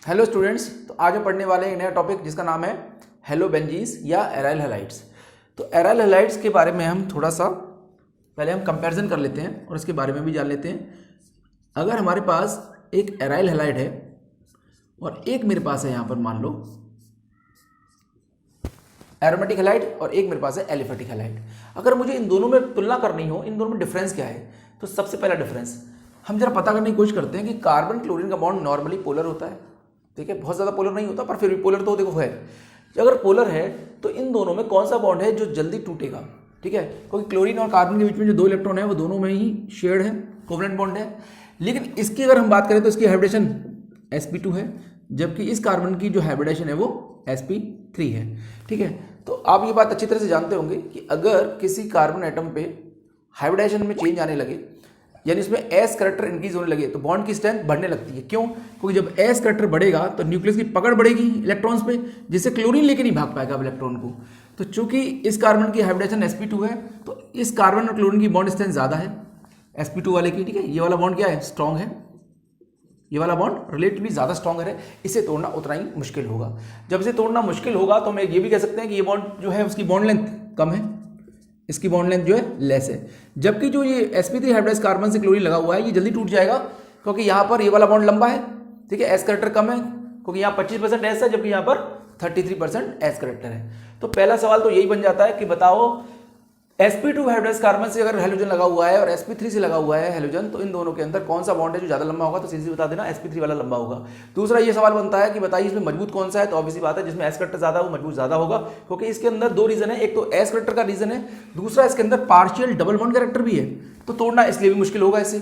Hello students, तो आज हम पढ़ने वाले हैं एक नया टॉपिक जिसका नाम है हेलोबेंजीन्स या एराइल हैलाइड्स। तो एराइल हैलाइड्स के बारे में हम थोड़ा सा पहले हम कंपैरिजन कर लेते हैं और इसके बारे में भी जान लेते हैं। अगर हमारे पास एक एराइल हैलाइड है और एक मेरे पास है यहाँ पर मान लो एरोमेटिक हैलाइड और एक मेरे पास है एलिफेटिक हैलाइड, अगर मुझे इन दोनों में तुलना करनी हो, इन दोनों में डिफरेंस क्या है, तो सबसे पहला डिफरेंस हम जरा पता करने की कोशिश करते हैं कि कार्बन क्लोरीन का बॉन्ड नॉर्मली पोलर होता है। ठीक है, बहुत ज़्यादा पोलर नहीं होता पर फिर भी पोलर तो देखो है। अगर पोलर है तो इन दोनों में कौन सा बॉन्ड है जो जल्दी टूटेगा? ठीक है, क्योंकि क्लोरीन और कार्बन के बीच में जो दो इलेक्ट्रॉन है वो दोनों में ही शेयर्ड है, कोवलेंट बॉन्ड है। लेकिन इसकी अगर हम बात करें तो इसकी हाइब्रिडेशन sp2 है, जबकि इस कार्बन की जो हाइब्रिडेशन है वो sp3 है। ठीक है, तो आप ये बात अच्छी तरह से जानते होंगे कि अगर किसी कार्बन एटम पे हाइब्रिडेशन में चेंज आने लगे, यानी इसमें एस करैक्टर इंक्रीज होने लगे, तो बॉन्ड की स्ट्रेंथ बढ़ने लगती है। क्यों? क्योंकि जब एस करैक्टर बढ़ेगा तो न्यूक्लियस की पकड़ बढ़ेगी इलेक्ट्रॉन्स पे, जिससे क्लोरीन लेके नहीं भाग पाएगा अब इलेक्ट्रॉन को। तो चूंकि इस कार्बन की हाइब्रिडेशन sp2 है तो इस कार्बन और क्लोरीन की बॉन्ड स्ट्रेंथ ज़्यादा है sp2 वाले की। ठीक है, ये वाला बॉन्ड क्या है? स्ट्रॉन्ग है। ये वाला बॉन्ड रिलेटिवली ज़्यादा स्ट्रॉन्ग है, इसे तोड़ना उतना ही मुश्किल होगा। जब इसे तोड़ना मुश्किल होगा तो हम ये भी कह सकते हैं कि ये बॉन्ड जो है उसकी बॉन्ड लेंथ कम है, इसकी बॉन्ड लेंथ जो है लेस है। जबकि जो ये sp3 हाइब्रिडाइज्ड कार्बन से क्लोरीन लगा हुआ है ये जल्दी टूट जाएगा, क्योंकि यहाँ पर ये वाला बॉन्ड लंबा है। ठीक है, एस करैक्टर कम है क्योंकि यहाँ 25% एस है, जबकि यहाँ पर 33% एस करैक्टर है। तो पहला सवाल तो यही बन जाता है कि बताओ sp2 हाइब्रिडाइज्ड कार्बन से अगर हेलोजन लगा हुआ है और sp3 से लगा हुआ है हेलोजन, तो इन दोनों के अंदर कौन सा बॉन्ड है जो ज़्यादा लंबा होगा? तो सीधी बता देना sp3 वाला लंबा होगा। दूसरा ये सवाल बनता है कि बताइए इसमें मजबूत कौन सा है? तो ऑब्वियसली बात है जिसमें एस करैक्टर ज़्यादा वो मजबूत ज़्यादा होगा, क्योंकि इसके अंदर दो रीजन है, एक तो एस करैक्टर का रीजन है, दूसरा इसके अंदर पार्शियल डबल बॉन्ड कैरेक्टर भी है, तो तोड़ना इसलिए भी मुश्किल होगा इसे।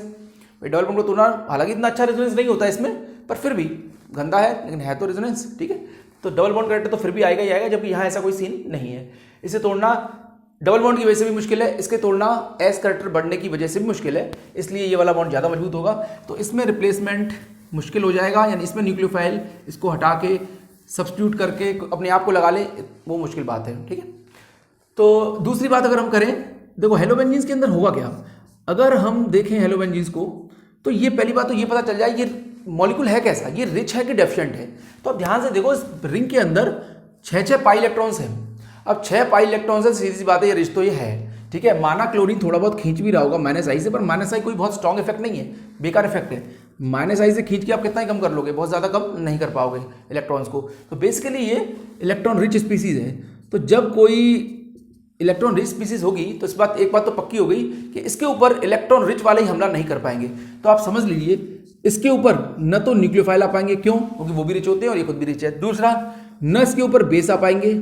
डबल बॉन्ड को तोड़ना हालांकि इतना अच्छा रेजोनेंस नहीं होता इसमें, पर फिर भी गंदा है लेकिन है तो रेजोनेंस। ठीक है, तो डबल बॉन्ड कैरेक्टर तो फिर भी आएगा ही आएगा, जबकि यहाँ ऐसा कोई सीन नहीं है। इसे तोड़ना डबल बॉन्ड की वजह से भी मुश्किल है, इसके तोड़ना एस करैक्टर बढ़ने की वजह से भी मुश्किल है, इसलिए ये वाला बॉन्ड ज़्यादा मजबूत होगा। तो इसमें रिप्लेसमेंट मुश्किल हो जाएगा, यानी इसमें न्यूक्लियोफाइल इसको हटा के सब्स्टिट्यूट करके अपने आप को लगा ले, वो मुश्किल बात है। ठीक है, तो दूसरी बात अगर हम करें, देखो हेलोबेंजीन्स के अंदर होगा क्या? अगर हम देखें हेलोबेंजीन्स को तो ये पहली बात तो ये पता चल जाए ये मॉलिक्यूल है कैसा, ये रिच है कि डेफिशिएंट है। तो अब ध्यान से देखो, इस रिंग के अंदर 6 पाई इलेक्ट्रॉन्स हैं। अब 6 पाई इलेक्ट्रॉन से सीधी सी बात है ये रिच तो ये है। ठीक है, माना क्लोरीन थोड़ा बहुत खींच भी रहा होगा -I से, पर -I कोई बहुत स्ट्रॉन्ग इफेक्ट नहीं है, बेकार इफेक्ट है। -I से खींच के आप कितना ही कम कर लोगे, बहुत ज़्यादा कम नहीं कर पाओगे इलेक्ट्रॉन्स को। तो बेसिकली ये इलेक्ट्रॉन रिच स्पीसीज है। तो जब कोई इलेक्ट्रॉन रिच स्पीसीज होगी तो इस बात एक बात तो पक्की हो गई कि इसके ऊपर इलेक्ट्रॉन रिच वाले ही हमला नहीं कर पाएंगे। तो आप समझ लीजिए इसके ऊपर न तो न्यूक्लियोफाइल आ पाएंगे, क्यों? क्योंकि वो भी रिच होते हैं और ये खुद भी रिच है। दूसरा, न इसके ऊपर बेस आ पाएंगे।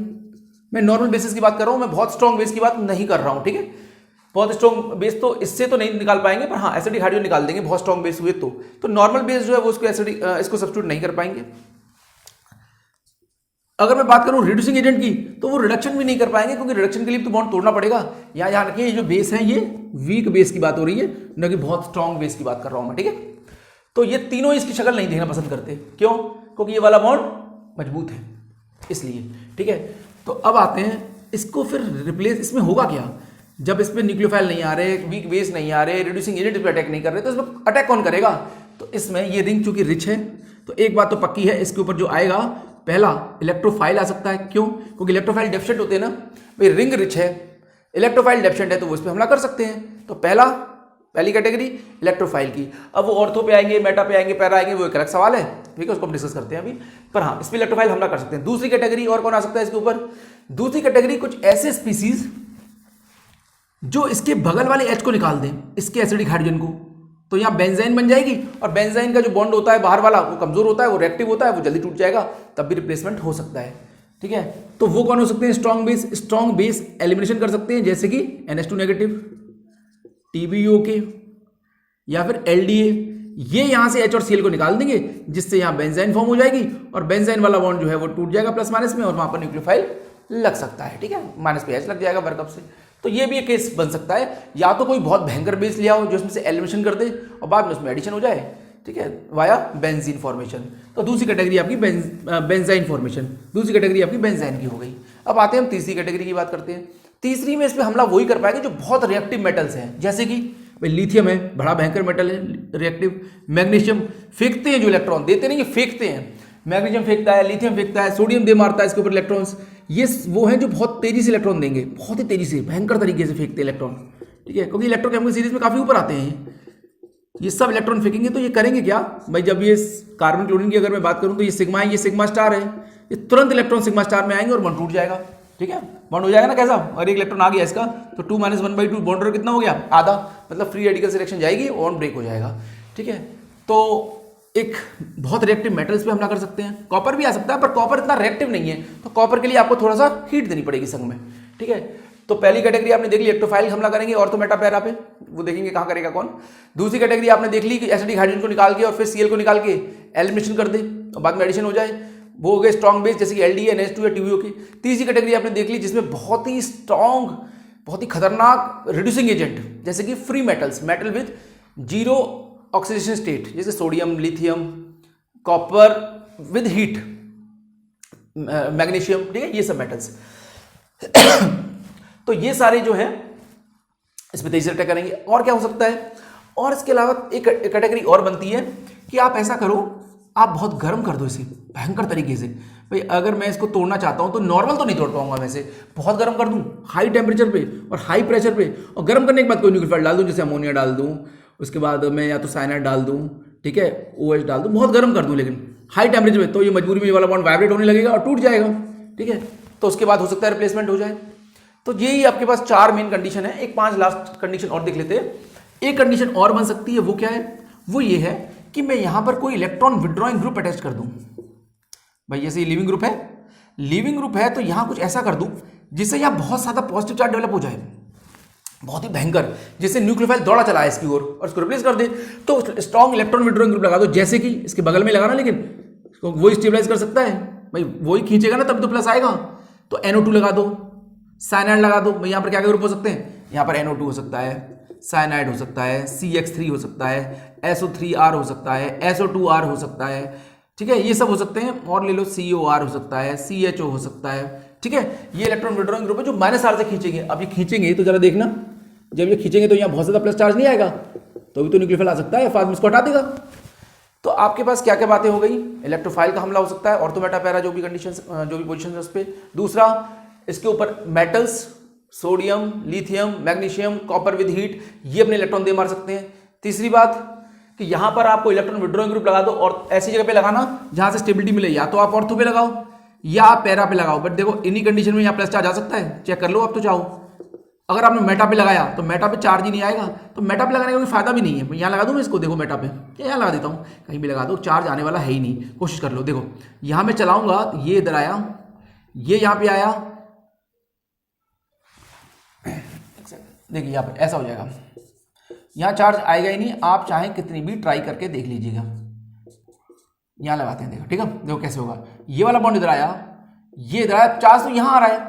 मैं नॉर्मल बेसिस की बात कर रहा हूं, मैं बहुत स्ट्रॉन्ग बेस की बात नहीं कर रहा हूं। ठीक है, बहुत स्ट्रॉन्ग बेस तो इससे तो नहीं निकाल पाएंगे, पर हाँ एसिडिक हाइड्रोजन निकाल देंगे बहुत स्ट्रॉन्ग बेस हुए तो नॉर्मल बेस जो है वो उसको एसिडिक इसको सब्स्टिट्यूट नहीं कर पाएंगे। अगर मैं बात करूं रिड्यूसिंग एजेंट की तो वो रिडक्शन भी नहीं कर पाएंगे, क्योंकि रिडक्शन के लिए तो बॉन्ड तोड़ना पड़ेगा। यहाँ याद रखिए, ये जो बेस है ये वीक बेस की बात हो रही है, न कि बहुत स्ट्रॉन्ग बेस की बात कर रहा हूं मैं। ठीक है, तो ये तीनों इसकी शक्ल नहीं देखना पसंद करते, क्यों? क्योंकि ये वाला बॉन्ड मजबूत है इसलिए। ठीक है, तो अब आते हैं इसको फिर रिप्लेस, इसमें होगा क्या जब इसमें न्यूक्लियोफाइल नहीं आ रहे, वीक बेस नहीं आ रहे, रिड्यूसिंग एजेंट इस पर अटैक नहीं कर रहे, तो इसमें अटैक कौन करेगा? तो इसमें ये रिंग चूंकि रिच है तो एक बात तो पक्की है, इसके ऊपर जो आएगा पहला इलेक्ट्रोफाइल आ सकता है। क्यों? क्योंकि इलेक्ट्रोफाइल डेफिशिएंट होते हैं ना भाई, रिंग रिच है, इलेक्ट्रोफाइल डेफिशिएंट है, तो वो इस पर हमला कर सकते हैं। तो पहली कैटेगरी इलेक्ट्रोफाइल की। अब वो ऑर्थो पे आएंगे, मेटा पे आएंगे, पैरा आएंगे, वो एक अलग सवाल है। ठीक है, उसको हम डिस्कस करते हैं अभी, पर हाँ इस पर इलेक्ट्रोफाइल हमला कर सकते हैं। दूसरी कैटेगरी और कौन आ सकता है इसके ऊपर? दूसरी कैटेगरी कुछ ऐसे स्पीसीज जो इसके बगल वाले H को निकाल दें, इसके एसिडिक हाइड्रोजन को, तो यहाँ बेंजाइन बन जाएगी, और बेंजाइन का जो बॉन्ड होता है बाहर वाला वो कमजोर होता है, वो रिएक्टिव होता है, वो जल्दी टूट जाएगा, तब भी रिप्लेसमेंट हो सकता है। ठीक है, तो वो कौन हो सकते हैं? स्ट्रॉन्ग बेस एलिमिनेशन कर सकते हैं, जैसे कि NH2 नेगेटिव, TbO के, या फिर LDA। ये यहां से H और Cl को निकाल देंगे, जिससे यहां बेंजाइन फॉर्म हो जाएगी, और बेंजाइन वाला बॉन्ड जो है वो टूट जाएगा प्लस माइनस में, और वहां पर न्यूक्लियोफाइल लग सकता है। ठीक है, माइनस पे H लग जाएगा वर्कअप से। तो ये भी एक केस बन सकता है, या तो कोई बहुत भयंकर बेस लिया हो जो इसमें से एलिमिनेशन कर दे और बाद में उसमें एडिशन हो जाए। ठीक है, वाया बेंजीन फॉर्मेशन। तो दूसरी कैटेगरी आपकी बेंजाइन फॉर्मेशन, दूसरी कैटेगरी आपकी बेंजाइन की हो गई। अब आते हैं हम तीसरी कैटेगरी की बात करते हैं। तीसरी में इसमें हमला वही कर पाएंगे जो बहुत रिएक्टिव मेटल्स हैं, जैसे कि लिथियम है, बड़ा भयंकर मेटल है रिएक्टिव। मैग्नीशियम फेंकते हैं जो इलेक्ट्रॉन, देते नहीं, फेंकते हैं। मैग्नीशियम फेंकता है, लिथियम फेंकता है, सोडियम दे मारता है इसके ऊपर इलेक्ट्रॉन्स। ये वो हैं जो बहुत तेजी से इलेक्ट्रॉन देंगे, बहुत ही तेजी से, भयंकर तरीके से फेंकते हैं इलेक्ट्रॉन, ठीक है, क्योंकि इलेक्ट्रोकेमिकल सीरीज में काफी ऊपर आते हैं ये सब इलेक्ट्रॉन फेंकेंगे। तो ये करेंगे क्या भाई, जब ये कार्बन क्लोरीन की अगर मैं बात करूं तो ये सिग्मा है, ये सिग्मा स्टार है, ये तुरंत इलेक्ट्रॉन सिग्मा स्टार में आएंगे और बॉन्ड टूट जाएगा, ठीक है, बॉन्ड हो जाएगा ना कैसा, और एक इलेक्ट्रॉन आ गया इसका तो 2 - 1/2 बॉन्ड कितना हो गया, आधा, मतलब फ्री रेडिकल से रिएक्शन जाएगी और ब्रेक हो जाएगा, ठीक है। तो एक बहुत रिएक्टिव मेटल्स पे हमला कर सकते हैं, कॉपर भी आ सकता है पर कॉपर इतना रिएक्टिव नहीं है, तो कॉपर के लिए आपको थोड़ा सा हीट देनी पड़ेगी संग में, ठीक है। तो पहली कैटेगरी आपने देख ली, इलेक्ट्रोफाइल हमला करेंगे ऑर्थो मेटा पैरा पे, वो देखेंगे कहां करेगा कौन। दूसरी कैटेगरी आपने देख ली कि एसिडिक हाइड्रोजन को निकाल के और फिर Cl को निकाल के एलिमिनेशन कर दे और बाद में एडिशन हो जाए, वो हो गए स्ट्रॉन्ग बेस जैसे कि LDA, NH2 या TbO की। तीसरी कैटेगरी आपने देख ली जिसमें बहुत ही स्ट्रॉन्ग, बहुत ही खतरनाक रिड्यूसिंग एजेंट जैसे कि free metals, metal with zero oxidation state जैसे sodium, lithium, copper with heat, magnesium, ठीक है, ये सब मेटल्स। तो ये सारे जो है इसमें तेजी से अटैक करेंगे। और क्या हो सकता है, और इसके अलावा एक कैटेगरी और बनती है कि आप ऐसा करो, आप बहुत गर्म कर दो इसे भयंकर तरीके से। भाई अगर मैं इसको तोड़ना चाहता हूं तो नॉर्मल तो नहीं तोड़ पाऊंगा मैं इसे, बहुत गर्म कर दूं हाई टेम्परेचर पे और हाई प्रेशर पे, और गर्म करने के बाद कोई न्यूक्लियोफाइल डाल दूं, जैसे अमोनिया डाल दूं, उसके बाद मैं या तो साइनाइड डाल दूं, ठीक है, OH डाल दूं, बहुत गर्म कर दूं लेकिन हाई टेम्परेचर पे, तो ये मजबूरी में ये वाला बॉन्ड वाइब्रेट होने लगेगा और टूट जाएगा, ठीक है। तो उसके बाद हो सकता है रिप्लेसमेंट हो जाए। तो यही आपके पास 4 मेन कंडीशन है। एक 5 लास्ट कंडीशन और देख लेते हैं। एक कंडीशन और बन सकती है, वो क्या है, वो ये है कि मैं यहां पर कोई इलेक्ट्रॉन विड्रॉइंग ग्रुप अटैच कर दूं। भाई जैसे ये लिविंग ग्रुप है, लिविंग ग्रुप है, तो यहां कुछ ऐसा कर दूं जिससे यहां बहुत ज्यादा पॉजिटिव चार्ज डेवलप हो जाए, बहुत ही भयंकर, जिससे न्यूक्लियोफाइल दौड़ा चला है इसकी ओर और इसको रिप्लेस कर दे। तो स्ट्रॉन्ग इलेक्ट्रॉन विड्रॉइंग ग्रुप लगा दो, जैसे कि इसके बगल में लगाना, लेकिन वही स्टेबलाइज कर सकता है, भाई वही खींचेगा ना तब तो प्लस आएगा। तो NO2 लगा दो, साइनाइड लगा दो। भाई यहाँ पर क्या क्या ग्रुप हो सकते हैं, यहाँ पर NO2 हो सकता है, साइनाइड हो सकता है, CH3 हो सकता है, SO3R हो सकता है, SO2R हो सकता है, ठीक है, ये सब हो सकते हैं। और ले लो COR हो सकता है, CHO हो सकता है, ठीक है। ये इलेक्ट्रॉन विड्रॉइंग ग्रुप है जो -R से खींचेंगे। अब ये खींचेंगे तो जरा देखना, जब ये खींचेंगे तो यहाँ बहुत ज्यादा प्लस चार्ज नहीं आएगा, तो अभी तो न्यूक्लियोफाइल आ सकता है, फास्ट में इसको हटा देगा। तो आपके पास क्या क्या बातें हो गई, इलेक्ट्रोफाइल का हमला हो सकता है, ऑर्थो मेटा पैरा जो भी कंडीशन, जो भी पोजीशन है उस पर। दूसरा, इसके ऊपर metals, sodium, lithium, magnesium, copper with heat, ये अपने इलेक्ट्रॉन दे मार सकते हैं। तीसरी बात कि यहां पर आपको इलेक्ट्रॉन विड्रॉइंग ग्रुप लगा दो, और ऐसी जगह पे लगाना जहां से स्टेबिलिटी मिले, या तो आप ऑर्थो पे लगाओ या आप पैरा पे लगाओ। बट देखो इन्हीं कंडीशन में यहाँ प्लस चार्ज आ सकता है, चेक कर लो आप तो चाहो। अगर आपने मेटा पे लगाया तो मेटा पे चार्ज ही नहीं आएगा, तो मेटा पे लगाने का कोई फायदा भी नहीं है। यहाँ लगा दूं मैं इसको, देखो मेटा पे, यहाँ लगा देता हूँ, कहीं भी लगा दो, चार्ज आने वाला है ही नहीं। कोशिश कर लो, देखो यहाँ मैं चलाऊंगा, ये इधर आया, ये यहाँ पे आया, देखिए यहाँ पे ऐसा हो जाएगा, यहाँ चार्ज आएगा ही नहीं। आप चाहें कितनी भी ट्राई करके देख लीजिएगा। यहाँ लगाते हैं, देखो, ठीक है, देखो कैसे होगा। ये वाला बॉन्ड इधर आया, ये इधर आया, चार्ज तो यहाँ आ रहा है।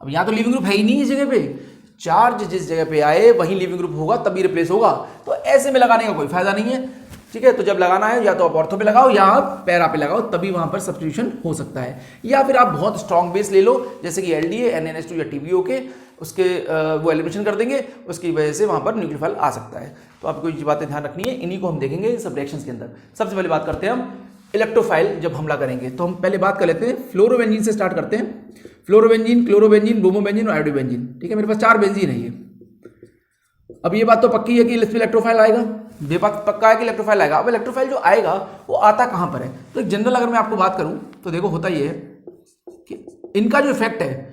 अब यहाँ तो लिविंग ग्रुप है ही नहीं इस जगह पे, चार्ज जिस जगह पे आए वहीं लिविंग ग्रुप होगा, तभी रिप्लेस होगा। तो ऐसे में लगाने का कोई फायदा नहीं है, ठीक है। तो जब लगाना है या तो आप ऑर्थो पे लगाओ या आप पैरा पे लगाओ, तभी वहां पर सब्स्टिट्यूशन हो सकता है। या फिर आप बहुत स्ट्रॉन्ग बेस ले लो, जैसे कि LDA, NH2 या TbO के, उसके वो एलिमिनेशन कर देंगे, उसकी वजह से वहां पर न्यूक्लियोफाइल आ सकता है। तो आपको ये बातें ध्यान रखनी है, इन्हीं को हम देखेंगे सब रिएक्शंस के अंदर। सबसे पहले बात करते हैं हम इलेक्ट्रोफाइल जब हमला करेंगे, तो हम पहले बात कर लेते हैं फ्लोरोबेंजीन से स्टार्ट करते हैं। फ्लोरोबेंजीन, क्लोरोबेंजीन, ब्रोमोबेंजीन और आयोडोबेंजीन, ठीक है। मेरे पास 4 बेंजीन है ये। अब ये बात तो पक्की है कि इस पे इलेक्ट्रोफाइल आएगा, ये बात पक्का है कि इलेक्ट्रोफाइल आएगा। अब इलेक्ट्रोफाइल जो आएगा वो आता कहां पर है, तो एक जनरल अगर मैं आपको बात करूं तो देखो होता ये है कि इनका जो इफेक्ट है,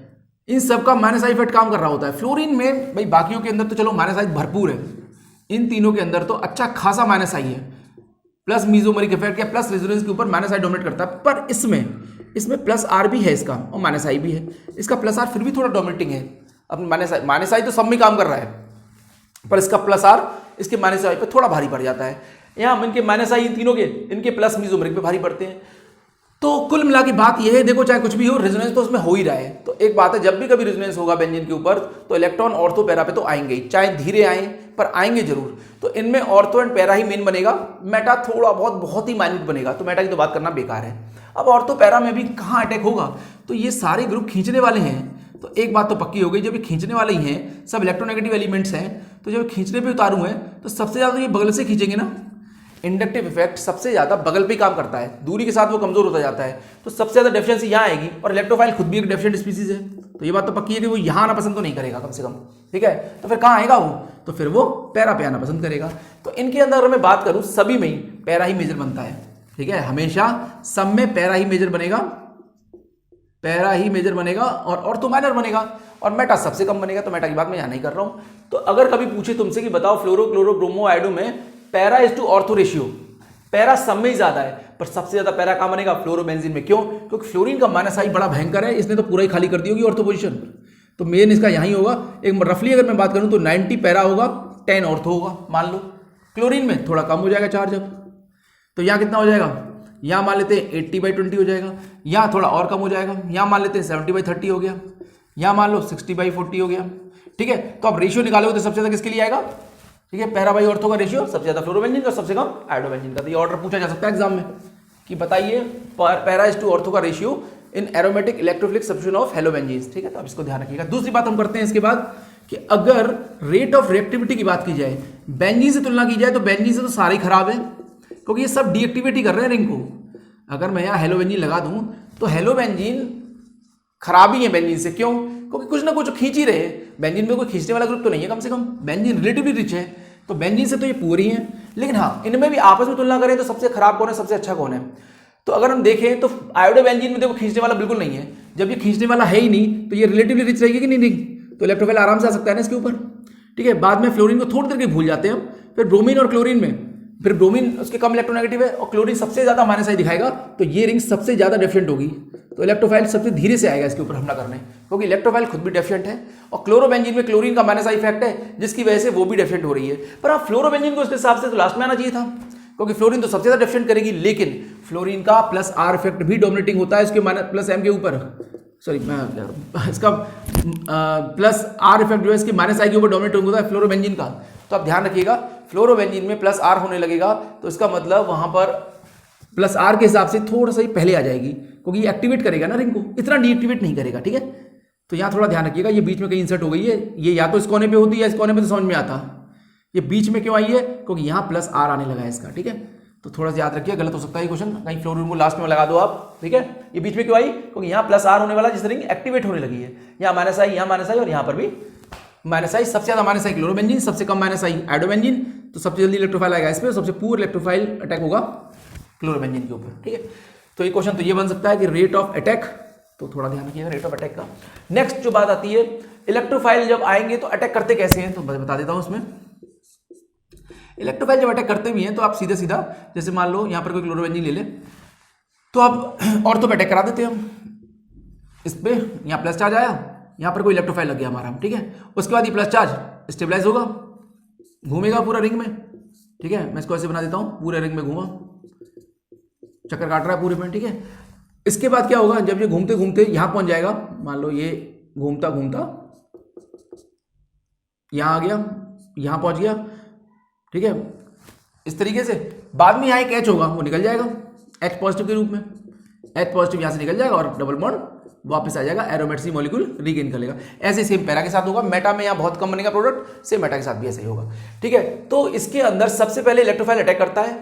इन सबका माइनस आई इफेक्ट काम कर रहा होता है। फ्लोरीन में भाई, बाकियों के अंदर तो चलो माइनस आई भरपूर है, इन तीनों के अंदर तो अच्छा खासा माइनस आई है, प्लस मीजोमेरिक इफेक्ट या प्लस रेजोनेंस के ऊपर माइनस आई डोमिनेट करता है। पर इसमें प्लस आर भी है इसका, और माइनस आई भी है। इसका प्लस आर फिर भी थोड़ा डोमिनेटिंग है। अब माइनस आई तो सब में काम कर रहा है, पर इसका प्लस आर इसके माइनस आई पे थोड़ा भारी पड़ जाता है। यहाँ इनके माइनस आई, इन तीनों के, इनके प्लस मीजोमेरिक पे भारी पड़ते हैं। तो कुल मिला के बात यह है, देखो चाहे कुछ भी हो, रेजोनेंस तो उसमें हो ही रहा है। तो एक बात है, जब भी कभी रेजोनेंस होगा बेंजीन के ऊपर, तो इलेक्ट्रॉन ऑर्थो पैरा पे तो आएंगे ही, चाहे धीरे आए पर आएंगे जरूर। तो इनमें ortho and para he main बनेगा, मेटा थोड़ा बहुत ही माइन्यूट बनेगा, तो मेटा की तो बात करना बेकार है। अब ऑर्थो पैरा में भी कहाँ अटैक होगा, तो ये सारे ग्रुप खींचने वाले हैं। तो एक बात तो पक्की हो गई, जब ये खींचने वाले ही हैं, सब इलेक्ट्रोनेगेटिव एलिमेंट्स हैं, तो जब खींचने पे उतारू हैं तो सबसे ज्यादा ये बगल से खींचेंगे ना, इंडक्टिव इफेक्ट सबसे ज्यादा बगल पे ही काम करता है, दूरी के साथ वो कमजोर होता जाता है, तो सबसे ज्यादा डेफिशिएंसी यहाँ आएगी। और इलेक्ट्रोफाइल खुद भी एक डेफिशिएंट स्पीसीज है, तो ये बात तो पक्की है कि वो यहाँ आना पसंद तो नहीं करेगा कम से कम, ठीक है। तो फिर कहाँ आएगा वो, तो फिर वो पैरा पे आना पसंद करेगा। तो इनके अंदर अगर मैं बात करूँ सभी में ही पैरा ही मेजर बनता है, ठीक है, हमेशा सब में पैरा ही मेजर बनेगा, पैरा ही मेजर बनेगा और ऑर्थो माइनर बनेगा, और मेटा सबसे कम बनेगा। तो मेटा की बात मैं यहाँ नहीं कर रहा हूँ। तो अगर कभी पूछे तुमसे कि बताओ फ्लोरो क्लोरो ब्रोमो आयोडो में para is to ortho ratio, para सब में ही ज्यादा है, पर सबसे ज्यादा पैरा कहाँ बनेगा, फ्लोरोबेंजीन में। क्यों? क्योंकि फ्लोरीन का माइनस आई बड़ा भयंकर है, इसने तो पूरा ही खाली कर दी होगी ऑर्थो पोजीशन, तो मेन इसका यहीं होगा। एक रफली अगर मैं बात करूं तो 90 पैरा होगा, 10 ऑर्थो होगा मान लो। क्लोरीन में थोड़ा कम हो जाएगा चार्ज अब, तो यहाँ कितना हो जाएगा, यहाँ मान लेते हैं 80/20 हो जाएगा, यहाँ थोड़ा और कम हो जाएगा, यहाँ मान लेते हैं 70/30 हो गया, यहाँ मान लो 60/40 हो गया, ठीक है। तो अब रेशियो निकालोगे तो सबसे ज्यादा किसके लिए आएगा, ठीक है, पैरा बाई ऑर्थो का रेशियो सबसे ज्यादा फ्लोरोबेंजीन का, सबसे कम आयोडोबेंजीन का। तो ये ऑर्डर पूछा जा सकता है एग्जाम में कि बताइए पैरा इज टू ऑर्थो का ratio in aromatic electrophilic substitution of halobenzenes, ठीक है। तो अब इसको ध्यान रखिएगा। दूसरी बात हम करते हैं इसके बाद कि अगर रेट ऑफ रिएक्टिविटी की बात की जाए, बेंजीन से तुलना की जाए, तो बेंजीन से तो सारे ही खराब है, क्योंकि ये सब डीएक्टिवेट कर रहे हैं रिंग को। अगर मैं यहाँ हेलोबेंजीन लगा दूं तो हेलोबेंजीन खराब ही है बेंजीन से। क्यों? क्योंकि कुछ ना कुछ खींच ही रहे हैं, बेंजीन में कोई खींचने वाला ग्रुप तो नहीं है, कम से कम बेंजीन रिलेटिवली रिच है, तो बेंजीन से तो ये पूरी है। लेकिन हाँ, इनमें भी आपस में तुलना करें तो सबसे खराब कौन है, सबसे अच्छा कौन है। तो अगर हम देखें तो आयोडोबेंजीन में देखो खींचने वाला बिल्कुल नहीं है, जब ये खींचने वाला है ही नहीं तो ये रिलेटिवली रिच रहेगी कि नहीं रिंग, तो इलेक्ट्रोफाइल आराम से आ सकता है ना इसके ऊपर, ठीक है। बाद में फ्लोरीन को थोड़ी देर के भूल जाते हैं हम, फिर ब्रोमीन और क्लोरीन में, फिर ब्रोमीन उसके कम इलेक्ट्रोनेगेटिव है और क्लोरीन सबसे ज्यादा माइनस आई दिखाएगा, तो ये रिंग सबसे ज्यादा डेफिशिएंट होगी, तो इलेक्ट्रोफाइल सबसे धीरे से आएगा इसके ऊपर हमला करने, क्योंकि इलेक्ट्रोफाइल खुद भी डेफिशिएंट है और क्लोरोबेंजीन में क्लोरीन का माइनस आई इफेक्ट है, जिसकी वजह से वो भी डेफिशिएंट हो रही है। पर आप फ्लोरोबेंजीन को उसके हिसाब से तो लास्ट में आना चाहिए था, क्योंकि फ्लोरीन तो सबसे ज्यादा डेफिशिएंट करेगी, लेकिन फ्लोरीन का प्लस आर इफेक्ट भी डोमिनेटिंग होता है इसके प्लस एम के ऊपर, सॉरी मैं इसका प्लस आर इफेक्ट जो है इसकी माइनस आई के ऊपर डोमिनेटिंग होता है फ्लोरोबेंजीन का। तो आप ध्यान रखिएगा, फ्लोरोबेंजीन में प्लस आर होने लगेगा तो इसका मतलब वहां पर प्लस आर के हिसाब से थोड़ा सा ही पहले आ जाएगी, क्योंकि ये एक्टिवेट करेगा ना रिंग को, इतना डीएक्टिवेट नहीं करेगा, ठीक है। तो यहाँ थोड़ा ध्यान रखिएगा, ये बीच में कहीं इंसर्ट हो गई है, ये या तो इस कोने पे होती है या इस कोने पे तो समझ में आता, ये बीच में क्यों आई है, क्योंकि यहाँ प्लस आर आने लगा है इसका, ठीक है। तो थोड़ा सा याद रखिए, गलत हो सकता है ये क्वेश्चन, कहीं फ्लोरीन को लास्ट में लगा दो आप, ठीक है। ये बीच में क्यों आई, क्योंकि यहाँ प्लस आर होने वाला जिस रिंग एक्टिवेट होने लगी है, यहाँ माइनस आई, यहाँ माइनस आई और यहाँ पर भी माइनस आई। सबसे ज्यादा माइनस आई क्लोरोबेंजीन, सबसे कम माइनस आई आयोडोबेंजीन, तो सबसे जल्दी इलेक्ट्रोफाइल आएगा इसमें, सबसे पूर इलेक्ट्रोफाइल अटैक होगा क्लोरोबेंजीन के ऊपर, ठीक है। तो ये क्वेश्चन तो ये बन सकता है कि रेट ऑफ अटैक, तो थोड़ा ध्यान रखिएगा रेट ऑफ अटैक का। नेक्स्ट जो बात आती है, इलेक्ट्रोफाइल जब आएंगे तो अटैक करते कैसे हैं, तो बता देता हूं उसमें। इलेक्ट्रोफाइल जब अटैक करते भी हैं तो आप सीधा सीधा, जैसे मान लो यहाँ पर कोई क्लोरोबेंजीन ले ले, तो आप ऑर्थो पे अटैक करा देते हैं हम, इस पे यहाँ प्लस चार्ज आया, यहाँ पर कोई इलेक्ट्रोफाइल लग गया हमारा, ठीक है। उसके बाद ये प्लस चार्ज स्टेबलाइज होगा, घूमेगा पूरा रिंग में, ठीक है। मैं इसको ऐसे बना देता हूँ, पूरे रिंग में घूमा, चक्कर काट रहा है पूरे में, ठीक है। इसके बाद क्या होगा, जब ये घूमते घूमते यहां पहुंच जाएगा, मान लो ये घूमता घूमता यहां आ गया, यहां पहुंच गया, ठीक है। इस तरीके से बाद में यहां एक एच होगा, वो निकल जाएगा एच पॉजिटिव के रूप में, एच पॉजिटिव यहां से निकल जाएगा और डबल बॉन्ड वापस आ जाएगा, एरोमेट सी मॉलिक्यूल रीगेन कर लेगा। ऐसे सेम पैरा के साथ होगा, मेटा में यहां बहुत कम बनेगा प्रोडक्ट, सेम मेटा के साथ भी ऐसे ही होगा, ठीक है। तो इसके अंदर सबसे पहले इलेक्ट्रोफाइल अटैक करता है,